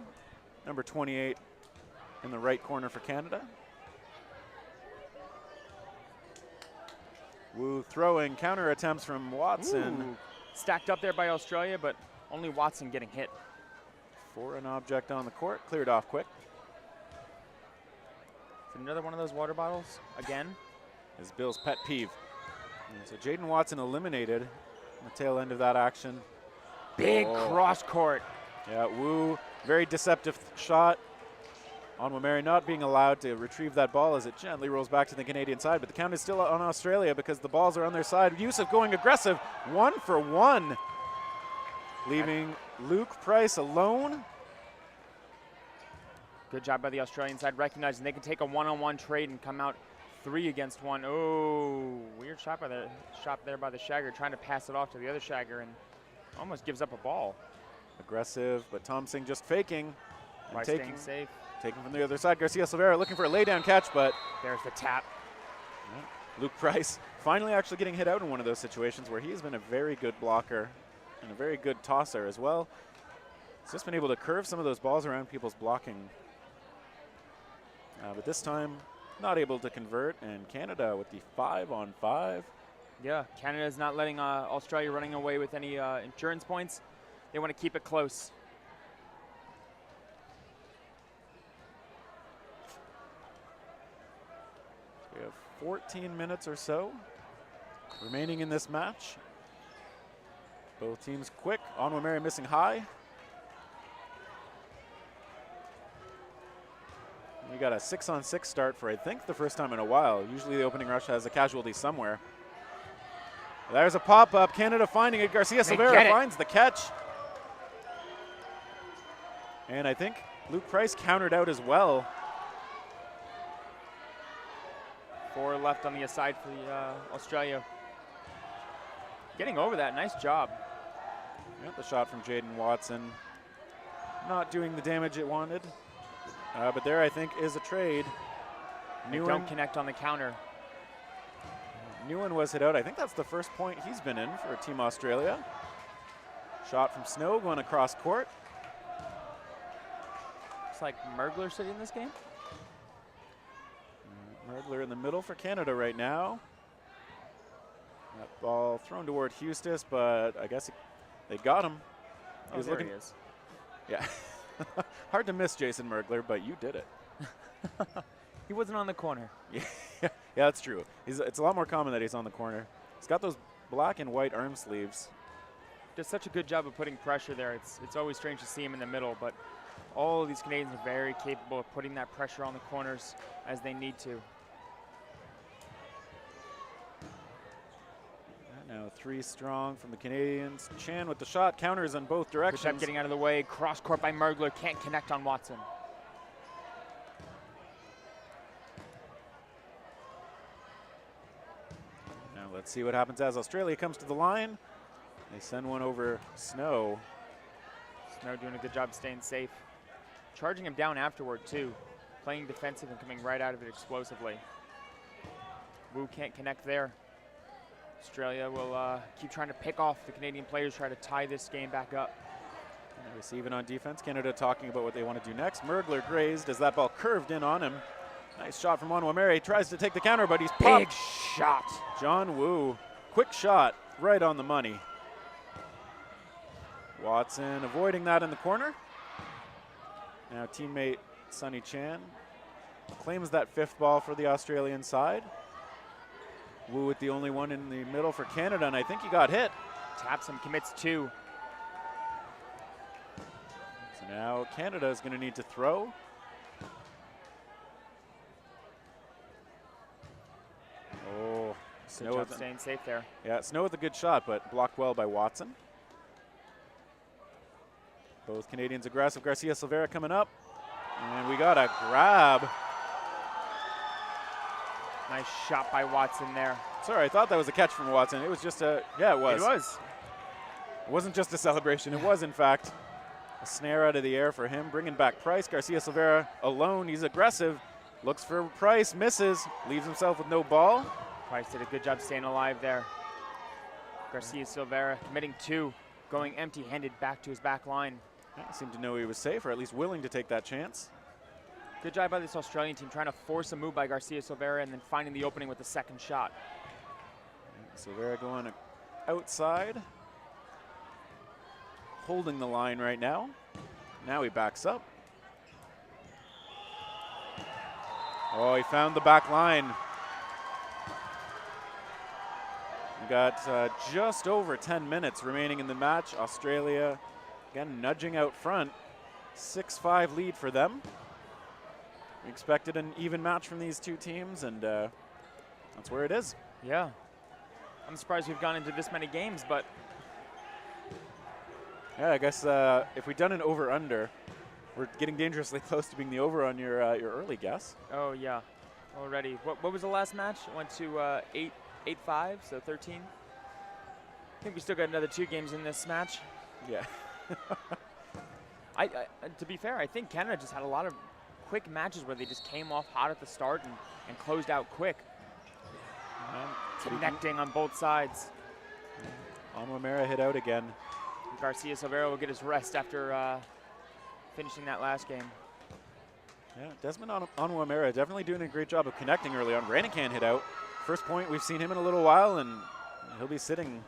number 28 in the right corner for Canada. Wu throwing counter attempts from Watson. Ooh. Stacked up there by Australia, but only Watson getting hit. For an object on the court, cleared off quick. Another one of those water bottles again. Is Bill's pet peeve. And so Jaden Watson eliminated on the tail end of that action. Big cross court. Yeah, Wu, very deceptive shot. Onwumere not being allowed to retrieve that ball as it gently rolls back to the Canadian side, but the count is still on Australia because the balls are on their side. Yusuf going aggressive, 1 for 1, leaving Luke Price alone. Good job by the Australian side, recognizing they can take a one-on-one trade and come out 3 against 1. Oh, weird shot there by the Shagger, trying to pass it off to the other Shagger and almost gives up a ball. Aggressive, but Tom Singh just faking. By staying safe. Taking from the other side, Garcia Silveira looking for a laydown catch, but there's the tap. Yeah. Luke Price finally actually getting hit out in one of those situations where he's been a very good blocker and a very good tosser as well. He's just been able to curve some of those balls around people's blocking. But this time, not able to convert, and Canada with the 5-on-5. Yeah, Canada is not letting Australia running away with any insurance points. They want to keep it close. We have 14 minutes or so remaining in this match. Both teams quick. Onwamere missing high. We got a 6-on-6 start for, I think, the first time in a while. Usually the opening rush has a casualty somewhere. There's a pop-up. Canada finding it. Garcia Silvera finds the catch. And I think Luke Price countered out as well. 4 left on the aside for the Australia. Getting over that, nice job. Yep, the shot from Jaden Watson. Not doing the damage it wanted. But there, I think, is a trade. Don't connect on the counter. Newen was hit out. I think that's the first point he's been in for Team Australia. Shot from Snow going across court. Looks like Mergler sitting in this game. Mergler in the middle for Canada right now. That ball thrown toward Hustis, but I guess they got him. He was looking. He is. Yeah. Hard to miss Jason Mergler, but you did it. He wasn't on the corner. Yeah, that's true. It's a lot more common that he's on the corner. He's got those black and white arm sleeves. Does such a good job of putting pressure there. It's always strange to see him in the middle, but all of these Canadians are very capable of putting that pressure on the corners as they need to. Now 3 strong from the Canadians. Chan with the shot, counters on both directions. Good job getting out of the way. Cross court by Mergler, can't connect on Watson. Now let's see what happens as Australia comes to the line. They send one over Snow. Snow doing a good job staying safe. Charging him down afterward too. Playing defensive and coming right out of it explosively. Wu can't connect there. Australia will keep trying to pick off the Canadian players, try to tie this game back up. And receiving on defense. Canada talking about what they want to do next. Mergler grazed as that ball curved in on him. Nice shot from Onwamere. Tries to take the counter, but he's popped. Big shot. John Wu, quick shot, right on the money. Watson avoiding that in the corner. Now teammate Sonny Chan claims that 5th ball for the Australian side. Wu with the only one in the middle for Canada, and I think he got hit. Taps him, commits 2. So now Canada is going to need to throw. Oh, Good job staying safe there. Yeah, Snow with a good shot, but blocked well by Watson. Both Canadians aggressive. Garcia Silvera coming up, and we got a grab. Nice shot by Watson there. Sorry, I thought that was a catch from Watson. It was just a, yeah, it was. It was. It wasn't just a celebration. It was, in fact, a snare out of the air for him. Bringing back Price. Garcia Silvera alone. He's aggressive. Looks for Price, misses, leaves himself with no ball. Price did a good job staying alive there. Garcia Silvera committing 2, going empty-handed back to his back line. Yeah, seemed to know he was safe, or at least willing to take that chance. Good job by this Australian team trying to force a move by Garcia Silvera and then finding the opening with the 2nd shot. Silvera going outside. Holding the line right now. Now he backs up. Oh, he found the back line. We got just over 10 minutes remaining in the match. Australia, again, nudging out front. 6-5 lead for them. We expected an even match from these two teams, and that's where it is. Yeah. I'm surprised we've gone into this many games, but yeah, I guess if we'd done an over-under, we're getting dangerously close to being the over on your early guess. Oh yeah, already. What was the last match? It went to 8-5, so 13. I think we still got another 2 games in this match. Yeah. I to be fair, I think Canada just had a lot of quick matches where they just came off hot at the start and closed out quick. Connecting on both sides. Onwamere hit out again. Garcia Silvera will get his rest after finishing that last game. Yeah, Desmond Onwuamera definitely doing a great job of connecting early on. Ranican hit out. First point we've seen him in a little while, and he'll be sitting.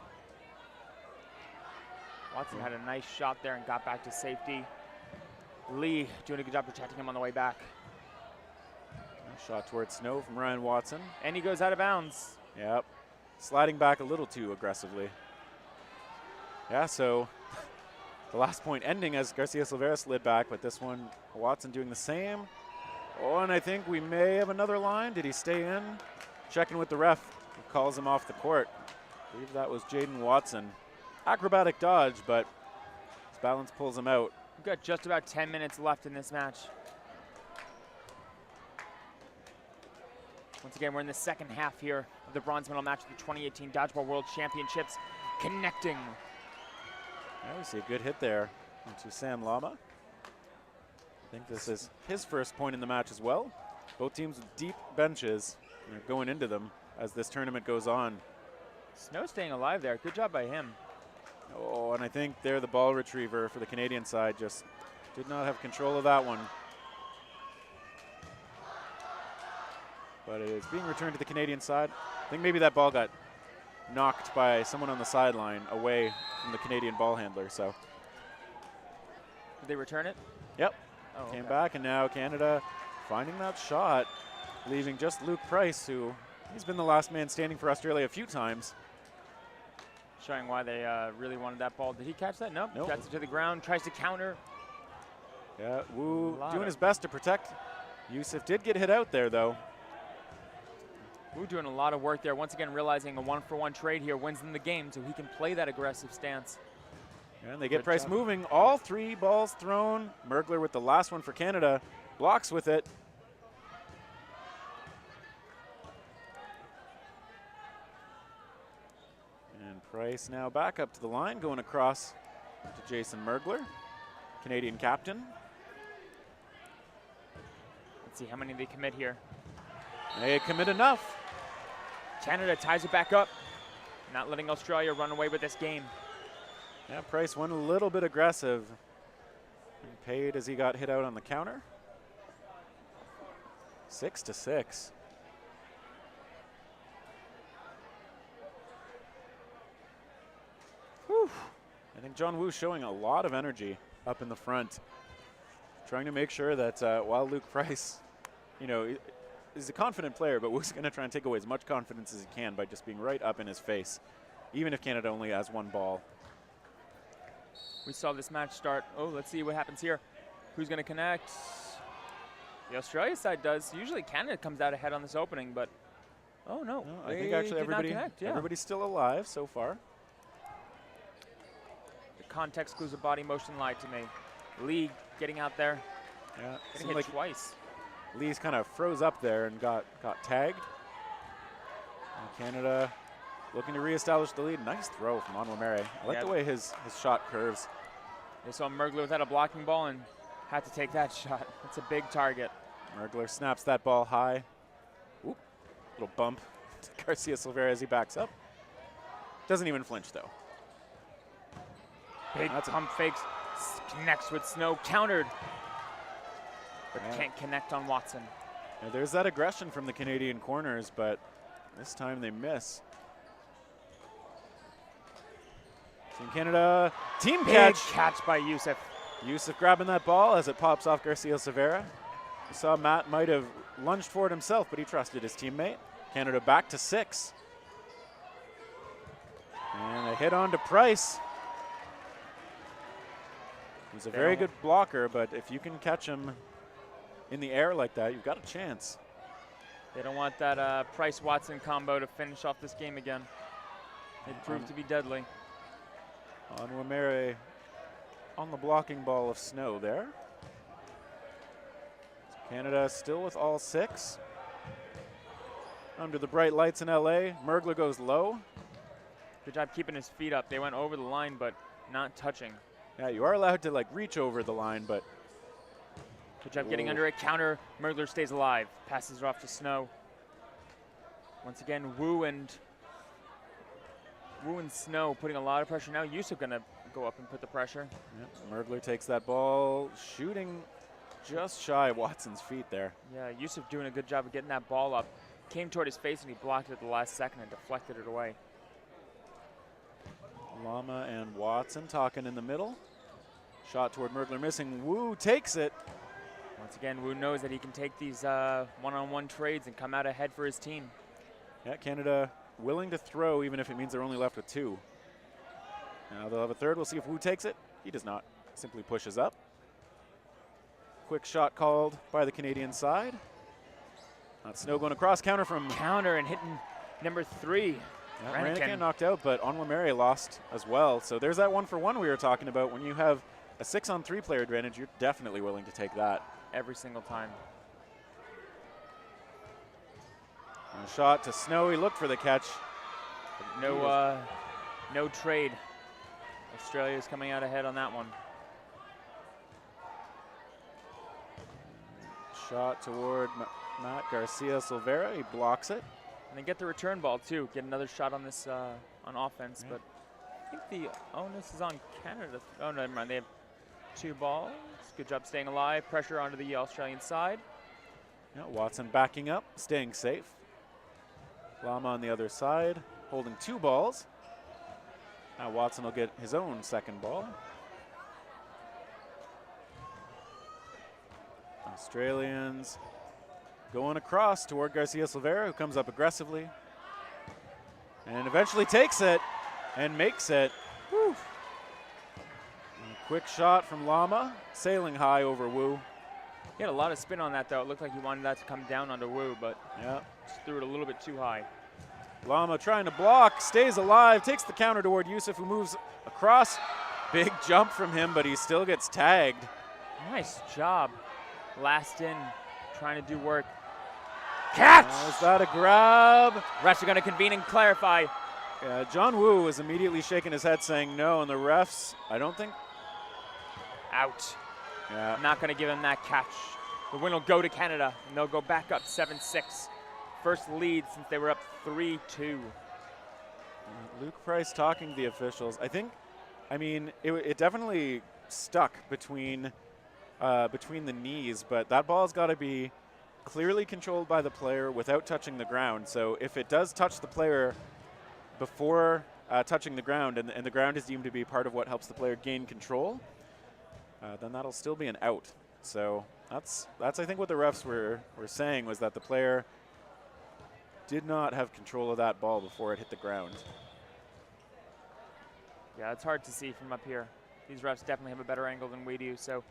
Watson had a nice shot there and got back to safety. Lee doing a good job protecting him on the way back. Shot towards Snow from Ryan Watson. And he goes out of bounds. Yep. Sliding back a little too aggressively. Yeah, so the last point ending as Garcia Silveira slid back, but this one, Watson doing the same. Oh, and I think we may have another line. Did he stay in? Checking with the ref, who calls him off the court. I believe that was Jaden Watson. Acrobatic dodge, but his balance pulls him out. We've got just about 10 minutes left in this match. Once again, we're in the second half here of the bronze medal match of the 2018 Dodgeball World Championships. Connecting. Yeah, we see a good hit there into Sam Lama. I think this is his first point in the match as well. Both teams with deep benches. And they're going into them as this tournament goes on. Snow staying alive there. Good job by him. Oh, and I think there the ball retriever for the Canadian side just did not have control of that one. But it is being returned to the Canadian side. I think maybe that ball got knocked by someone on the sideline away from the Canadian ball handler. So. Did they return it? Yep. Oh, Came okay. back, and now Canada finding that shot, leaving just Luke Price, who he's been the last man standing for Australia a few times. Showing why they really wanted that ball. Did he catch that? Nope. Nope. Gets it to the ground, tries to counter. Yeah, Wu doing his best to protect. Yusuf did get hit out there, though. Wu doing a lot of work there. Once again, realizing a 1-for-1 trade here wins them the game, so he can play that aggressive stance. And they get Price moving. All three balls thrown. Mergler with the last one for Canada. Blocks with it. And Price now back up to the line, going across to Jason Mergler, Canadian captain. Let's see how many they commit here. They commit enough. Canada ties it back up, not letting Australia run away with this game. Yeah, Price went a little bit aggressive and paid as he got hit out on the counter. 6-6. Whew. I think John Wu showing a lot of energy up in the front, trying to make sure that while Luke Price, you know, is a confident player, but Wu's going to try and take away as much confidence as he can by just being right up in his face, even if Canada only has one ball. We saw this match start. Oh, let's see what happens here. Who's going to connect? The Australia side does. Usually Canada comes out ahead on this opening, but oh no. I think actually everybody's still alive so far. The context clues of body motion lied to me. Lee getting out there. Yeah, getting hit like twice. Lee's kind of froze up there and got tagged. And Canada looking to reestablish the lead. Nice throw from Onwuamera. I like the way his shot curves. They saw Mergler without a blocking ball and had to take that shot. It's a big target. Mergler snaps that ball high. Oop, little bump to Garcia Silveira as he backs up. Doesn't even flinch though. Big pump fakes, connects with Snow, countered, but can't connect on Watson. Yeah, there's that aggression from the Canadian corners, but this time they miss. Team Canada, team catch. Big catch by Yusuf. Yusuf grabbing that ball as it pops off Garcia Silveira. We saw Matt might have lunged for it himself, but he trusted his teammate. Canada back to 6. And a hit on to Price. He's a very good blocker, but if you can catch him in the air like that, you've got a chance. They don't want that Price-Watson combo to finish off this game again. It proved to be deadly. Onwuamera on the blocking ball of Snow there. Canada still with all 6. Under the bright lights in LA, Mergler goes low. Good job keeping his feet up. They went over the line, but not touching. Yeah, you are allowed to like reach over the line, but good job getting under it. Counter. Mergler stays alive. Passes it off to Snow. Once again, Wu and Snow putting a lot of pressure now. Yusuf gonna go up and put the pressure. Yep. Mergler takes that ball, shooting just shy of Watson's feet there. Yeah, Yusuf doing a good job of getting that ball up. Came toward his face and he blocked it at the last second and deflected it away. Lama and Watson talking in the middle. Shot toward Mergler missing. Wu takes it. Once again, Wu knows that he can take these one-on-one trades and come out ahead for his team. Yeah, Canada willing to throw even if it means they're only left with 2. Now they'll have a third. We'll see if Wu takes it. He does not. Simply pushes up. Quick shot called by the Canadian side. Snow going across. Counter from... Counter and hitting number 3. Yeah, Ranican knocked out, but Onwamere lost as well. So there's that 1-for-1 we were talking about. When you have a 6-on-3 player advantage, you're definitely willing to take that. Every single time. And a shot to Snow. He looked for the catch. No trade. Australia's coming out ahead on that one. Shot toward Matt Garcia Silvera. He blocks it. And they get the return ball too. Get another shot on this on offense, but I think the onus is on Canada. Oh, no, never mind. They have 2 balls. Good job staying alive. Pressure onto the Australian side. Yeah, Watson backing up, staying safe. Lama on the other side, holding 2 balls. Now Watson will get his own second ball. Australians going across toward Garcia Silvera, who comes up aggressively. And eventually takes it and makes it. Whew. Quick shot from Lama, sailing high over Wu. He had a lot of spin on that, though. It looked like he wanted that to come down onto Wu, but just threw it a little bit too high. Lama trying to block, stays alive, takes the counter toward Yusuf, who moves across. Big jump from him, but he still gets tagged. Nice job. Last in, trying to do work. Catch! Is that a grab? Refs are going to convene and clarify. John Wu was immediately shaking his head saying no, and the refs, I don't think. Out. Yeah. Not going to give him that catch. The win will go to Canada, and they'll go back up 7-6. First lead since they were up 3-2. Luke Price talking to the officials. I mean, it definitely stuck between the knees, but that ball's got to be clearly controlled by the player without touching the ground. So if it does touch the player before touching the ground, and the ground is deemed to be part of what helps the player gain control, then that'll still be an out. So that's I think what the refs were saying was that the player did not have control of that ball before it hit the ground. Yeah, it's hard to see from up here. These refs definitely have a better angle than we do, so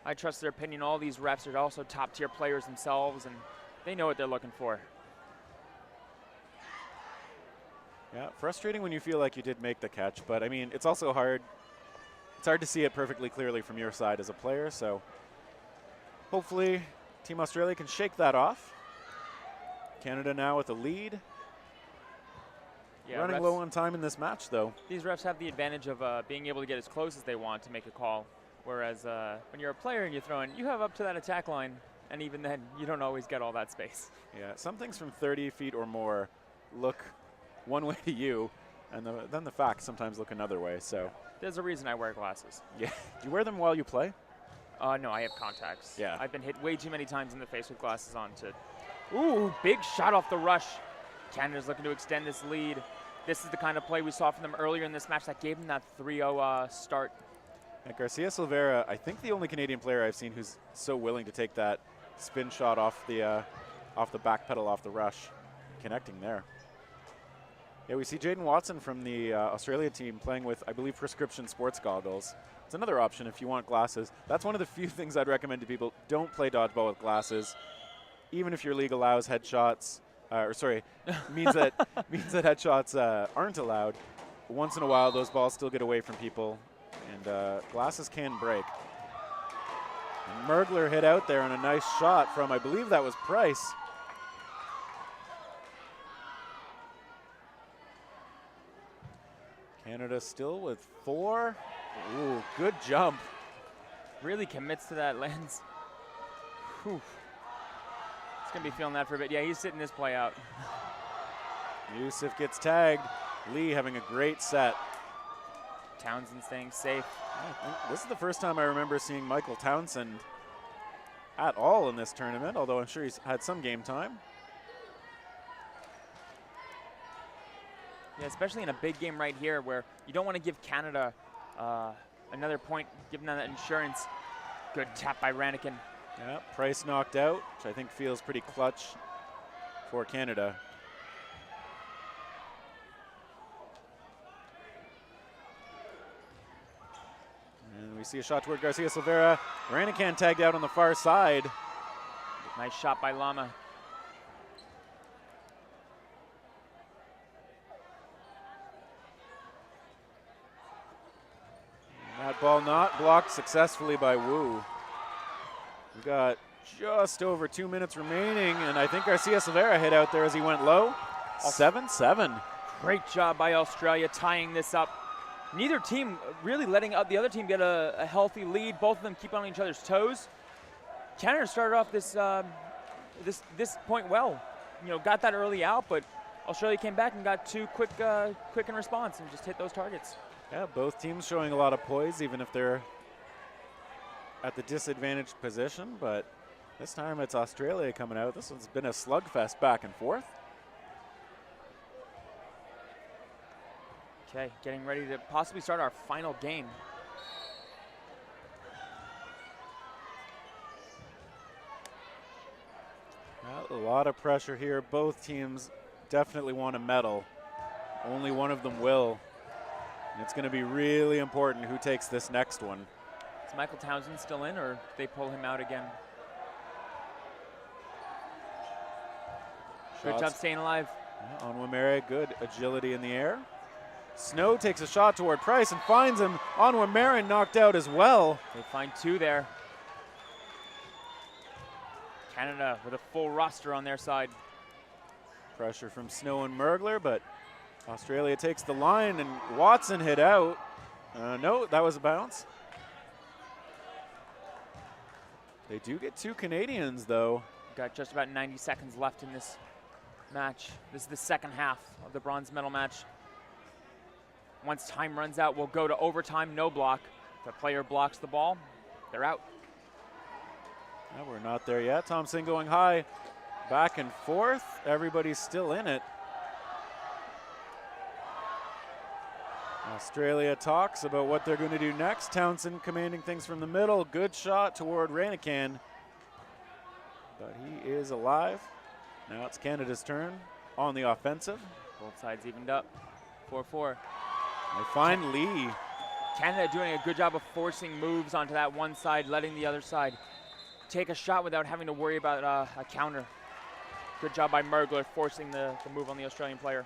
I trust their opinion. All these refs are also top-tier players themselves, and they know what they're looking for. Yeah, frustrating when you feel like you did make the catch, but I mean, it's also hard. It's hard to see it perfectly clearly from your side as a player, so hopefully Team Australia can shake that off. Canada now with a lead. Yeah, running low on time in this match, though. These refs have the advantage of being able to get as close as they want to make a call, whereas when you're a player and you're throwing, you have up to that attack line, and even then, you don't always get all that space. Yeah, some things from 30 feet or more look one way to you, and then the facts sometimes look another way. So there's a reason I wear glasses. Yeah. Do you wear them while you play? No, I have contacts. Yeah. I've been hit way too many times in the face with glasses on to. Ooh, big shot off the rush. Canada's looking to extend this lead. This is the kind of play we saw from them earlier in this match that gave them that 3-0 start. Yeah, Garcia Silvera, I think the only Canadian player I've seen who's so willing to take that spin shot off the back pedal off the rush, connecting there. Yeah, we see Jaden Watson from the Australia team playing with, I believe, prescription sports goggles. It's another option if you want glasses. That's one of the few things I'd recommend to people. Don't play dodgeball with glasses, even if your league allows headshots. Means that headshots aren't allowed. Once in a while, those balls still get away from people, and glasses can break. And Mergler hit out there on a nice shot from, I believe that was Price. Canada still with 4. Ooh, good jump. Really commits to that lens. Whew. He's going to be feeling that for a bit. Yeah, he's sitting this play out. Yusuf gets tagged. Lee having a great set. Townsend staying safe. This is the first time I remember seeing Michael Townsend at all in this tournament, although I'm sure he's had some game time. Yeah, especially in a big game right here where you don't want to give Canada another point, give them that insurance. Good tap by Ranikin. Yeah, Price knocked out, which I think feels pretty clutch for Canada. And we see a shot toward Garcia Silveira. Ranikan tagged out on the far side. Nice shot by Lama. That ball not blocked successfully by Wu. We got just over 2 minutes remaining, and I think Garcia Silveira hit out there as he went low. 7-7. Great job by Australia tying this up. Neither team really letting out the other team get a healthy lead. Both of them keep on each other's toes. Canada started off this point well. You know, got that early out, but Australia came back and got two quick in response and just hit those targets. Yeah, both teams showing a lot of poise, even if they're at the disadvantaged position, but this time it's Australia coming out. This one's been a slugfest back and forth. Okay, getting ready to possibly start our final game. Well, a lot of pressure here. Both teams definitely want a medal. Only one of them will. And it's going to be really important who takes this next one. Is Michael Townsend still in, or they pull him out again? Good job staying alive. Yeah, Onwumere, good agility in the air. Snow takes a shot toward Price and finds him. Onwumere knocked out as well. They find two there. Canada with a full roster on their side. Pressure from Snow and Mergler, but Australia takes the line, and Watson hit out. No, that was a bounce. They do get two Canadians, though. Got just about 90 seconds left in this match. This is the second half of the bronze medal match. Once time runs out, we'll go to overtime, no block. If a player blocks the ball, they're out. No, we're not there yet. Thompson going high, back and forth. Everybody's still in it. Australia talks about what they're going to do next. Townsend commanding things from the middle. Good shot toward Ranikan. But he is alive. Now it's Canada's turn on the offensive. Both sides evened up. 4-4. They find Lee. Canada doing a good job of forcing moves onto that one side, letting the other side take a shot without having to worry about a counter. Good job by Mergler forcing the move on the Australian player.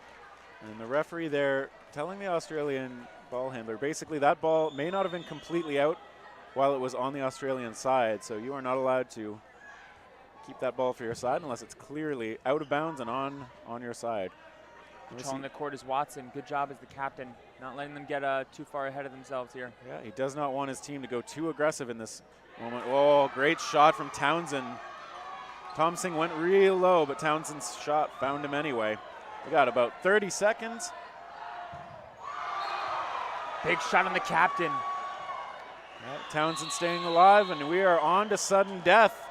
And the referee there telling the Australian ball handler, basically that ball may not have been completely out while it was on the Australian side, so you are not allowed to keep that ball for your side unless it's clearly out of bounds and on your side. Controlling the court is Watson. Good job as the captain, not letting them get too far ahead of themselves here. Yeah, he does not want his team to go too aggressive in this moment. Oh, great shot from Townsend. Thompson went real low, but Townsend's shot found him anyway. We got about 30 seconds. Big shot on the captain. Yeah, Townsend staying alive, and we are on to sudden death.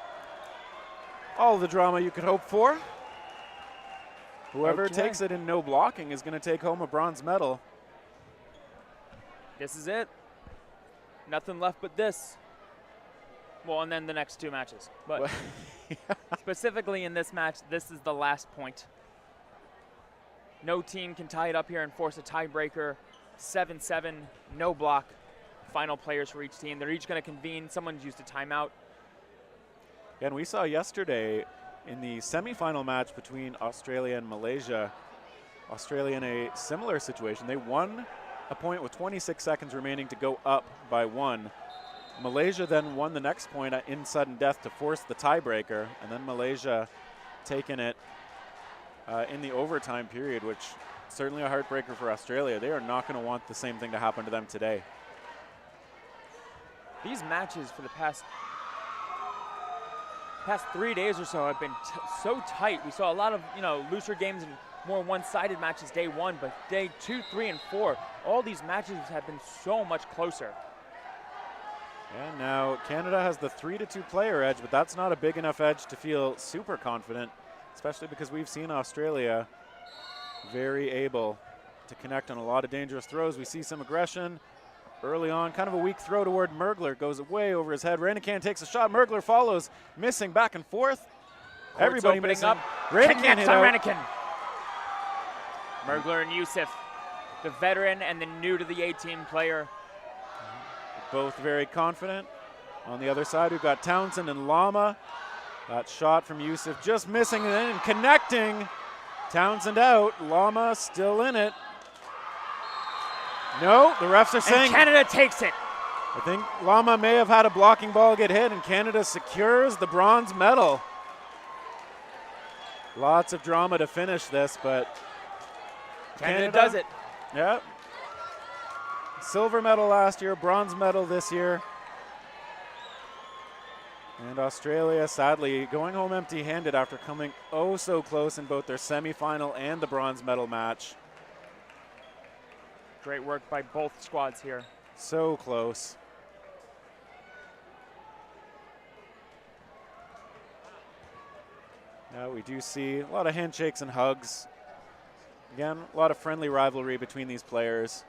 All the drama you could hope for. Whoever takes it in no blocking is going to take home a bronze medal. This is it. Nothing left but this. Well, and then the next two matches. But specifically in this match, this is the last point. No team can tie it up here and force a tiebreaker. 7-7, no block. Final players for each team. They're each going to convene. Someone's used a timeout. And we saw yesterday in the semifinal match between Australia and Malaysia, Australia in a similar situation. They won a point with 26 seconds remaining to go up by one. Malaysia then won the next point in sudden death to force the tiebreaker, and then Malaysia taking it in the overtime period, which certainly a heartbreaker for Australia. They are not going to want the same thing to happen to them today. These matches for the past 3 days or so have been so tight. We saw a lot of looser games and more one-sided matches day one, but day 2, 3, and 4, all these matches have been so much closer. And now Canada has the 3-2 player edge, but that's not a big enough edge to feel super confident, especially because we've seen Australia very able to connect on a lot of dangerous throws. We see some aggression early on, kind of a weak throw toward Mergler, goes way over his head. Ranican takes a shot, Mergler follows, missing back and forth. Court's Everybody opening missing. up. Ranican hit out. Ranican. Mergler and Yusuf, the veteran and the new to the A-team player. Both very confident. On the other side, we've got Townsend and Lama. That shot from Yusuf just missing and connecting. Townsend out, Lama still in it. No, the refs are saying. And Canada takes it. I think Lama may have had a blocking ball get hit, and Canada secures the bronze medal. Lots of drama to finish this, but Canada does it. Yeah. Silver medal last year, bronze medal this year. And Australia, sadly, going home empty-handed after coming oh so close in both their semifinal and the bronze medal match. Great work by both squads here. So close. Now we do see a lot of handshakes and hugs. Again, a lot of friendly rivalry between these players.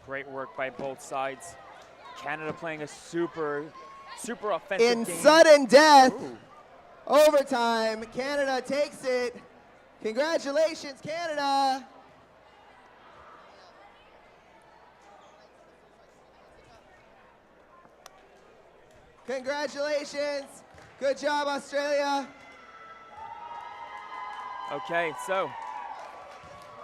Great work by both sides. Canada playing a super offensive In game. sudden death, Ooh. overtime, Canada takes it. Congratulations, Canada. Congratulations. Good job, Australia. Okay, so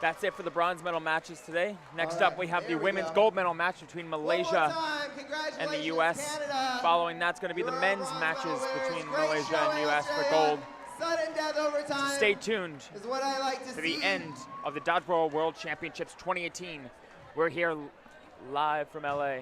that's it for the bronze medal matches today. Next All right, up, we have the there we women's go. gold medal match between One more Malaysia time. and the Congratulations, U.S. Canada. Following that's going to be the You're men's our matches bronze medal between winners. Great Malaysia and showing, U.S. for Australia. gold. Sudden death overtime. Stay tuned Is what I like to to see. the end of the Dodgeball World Championships 2018. We're here live from LA.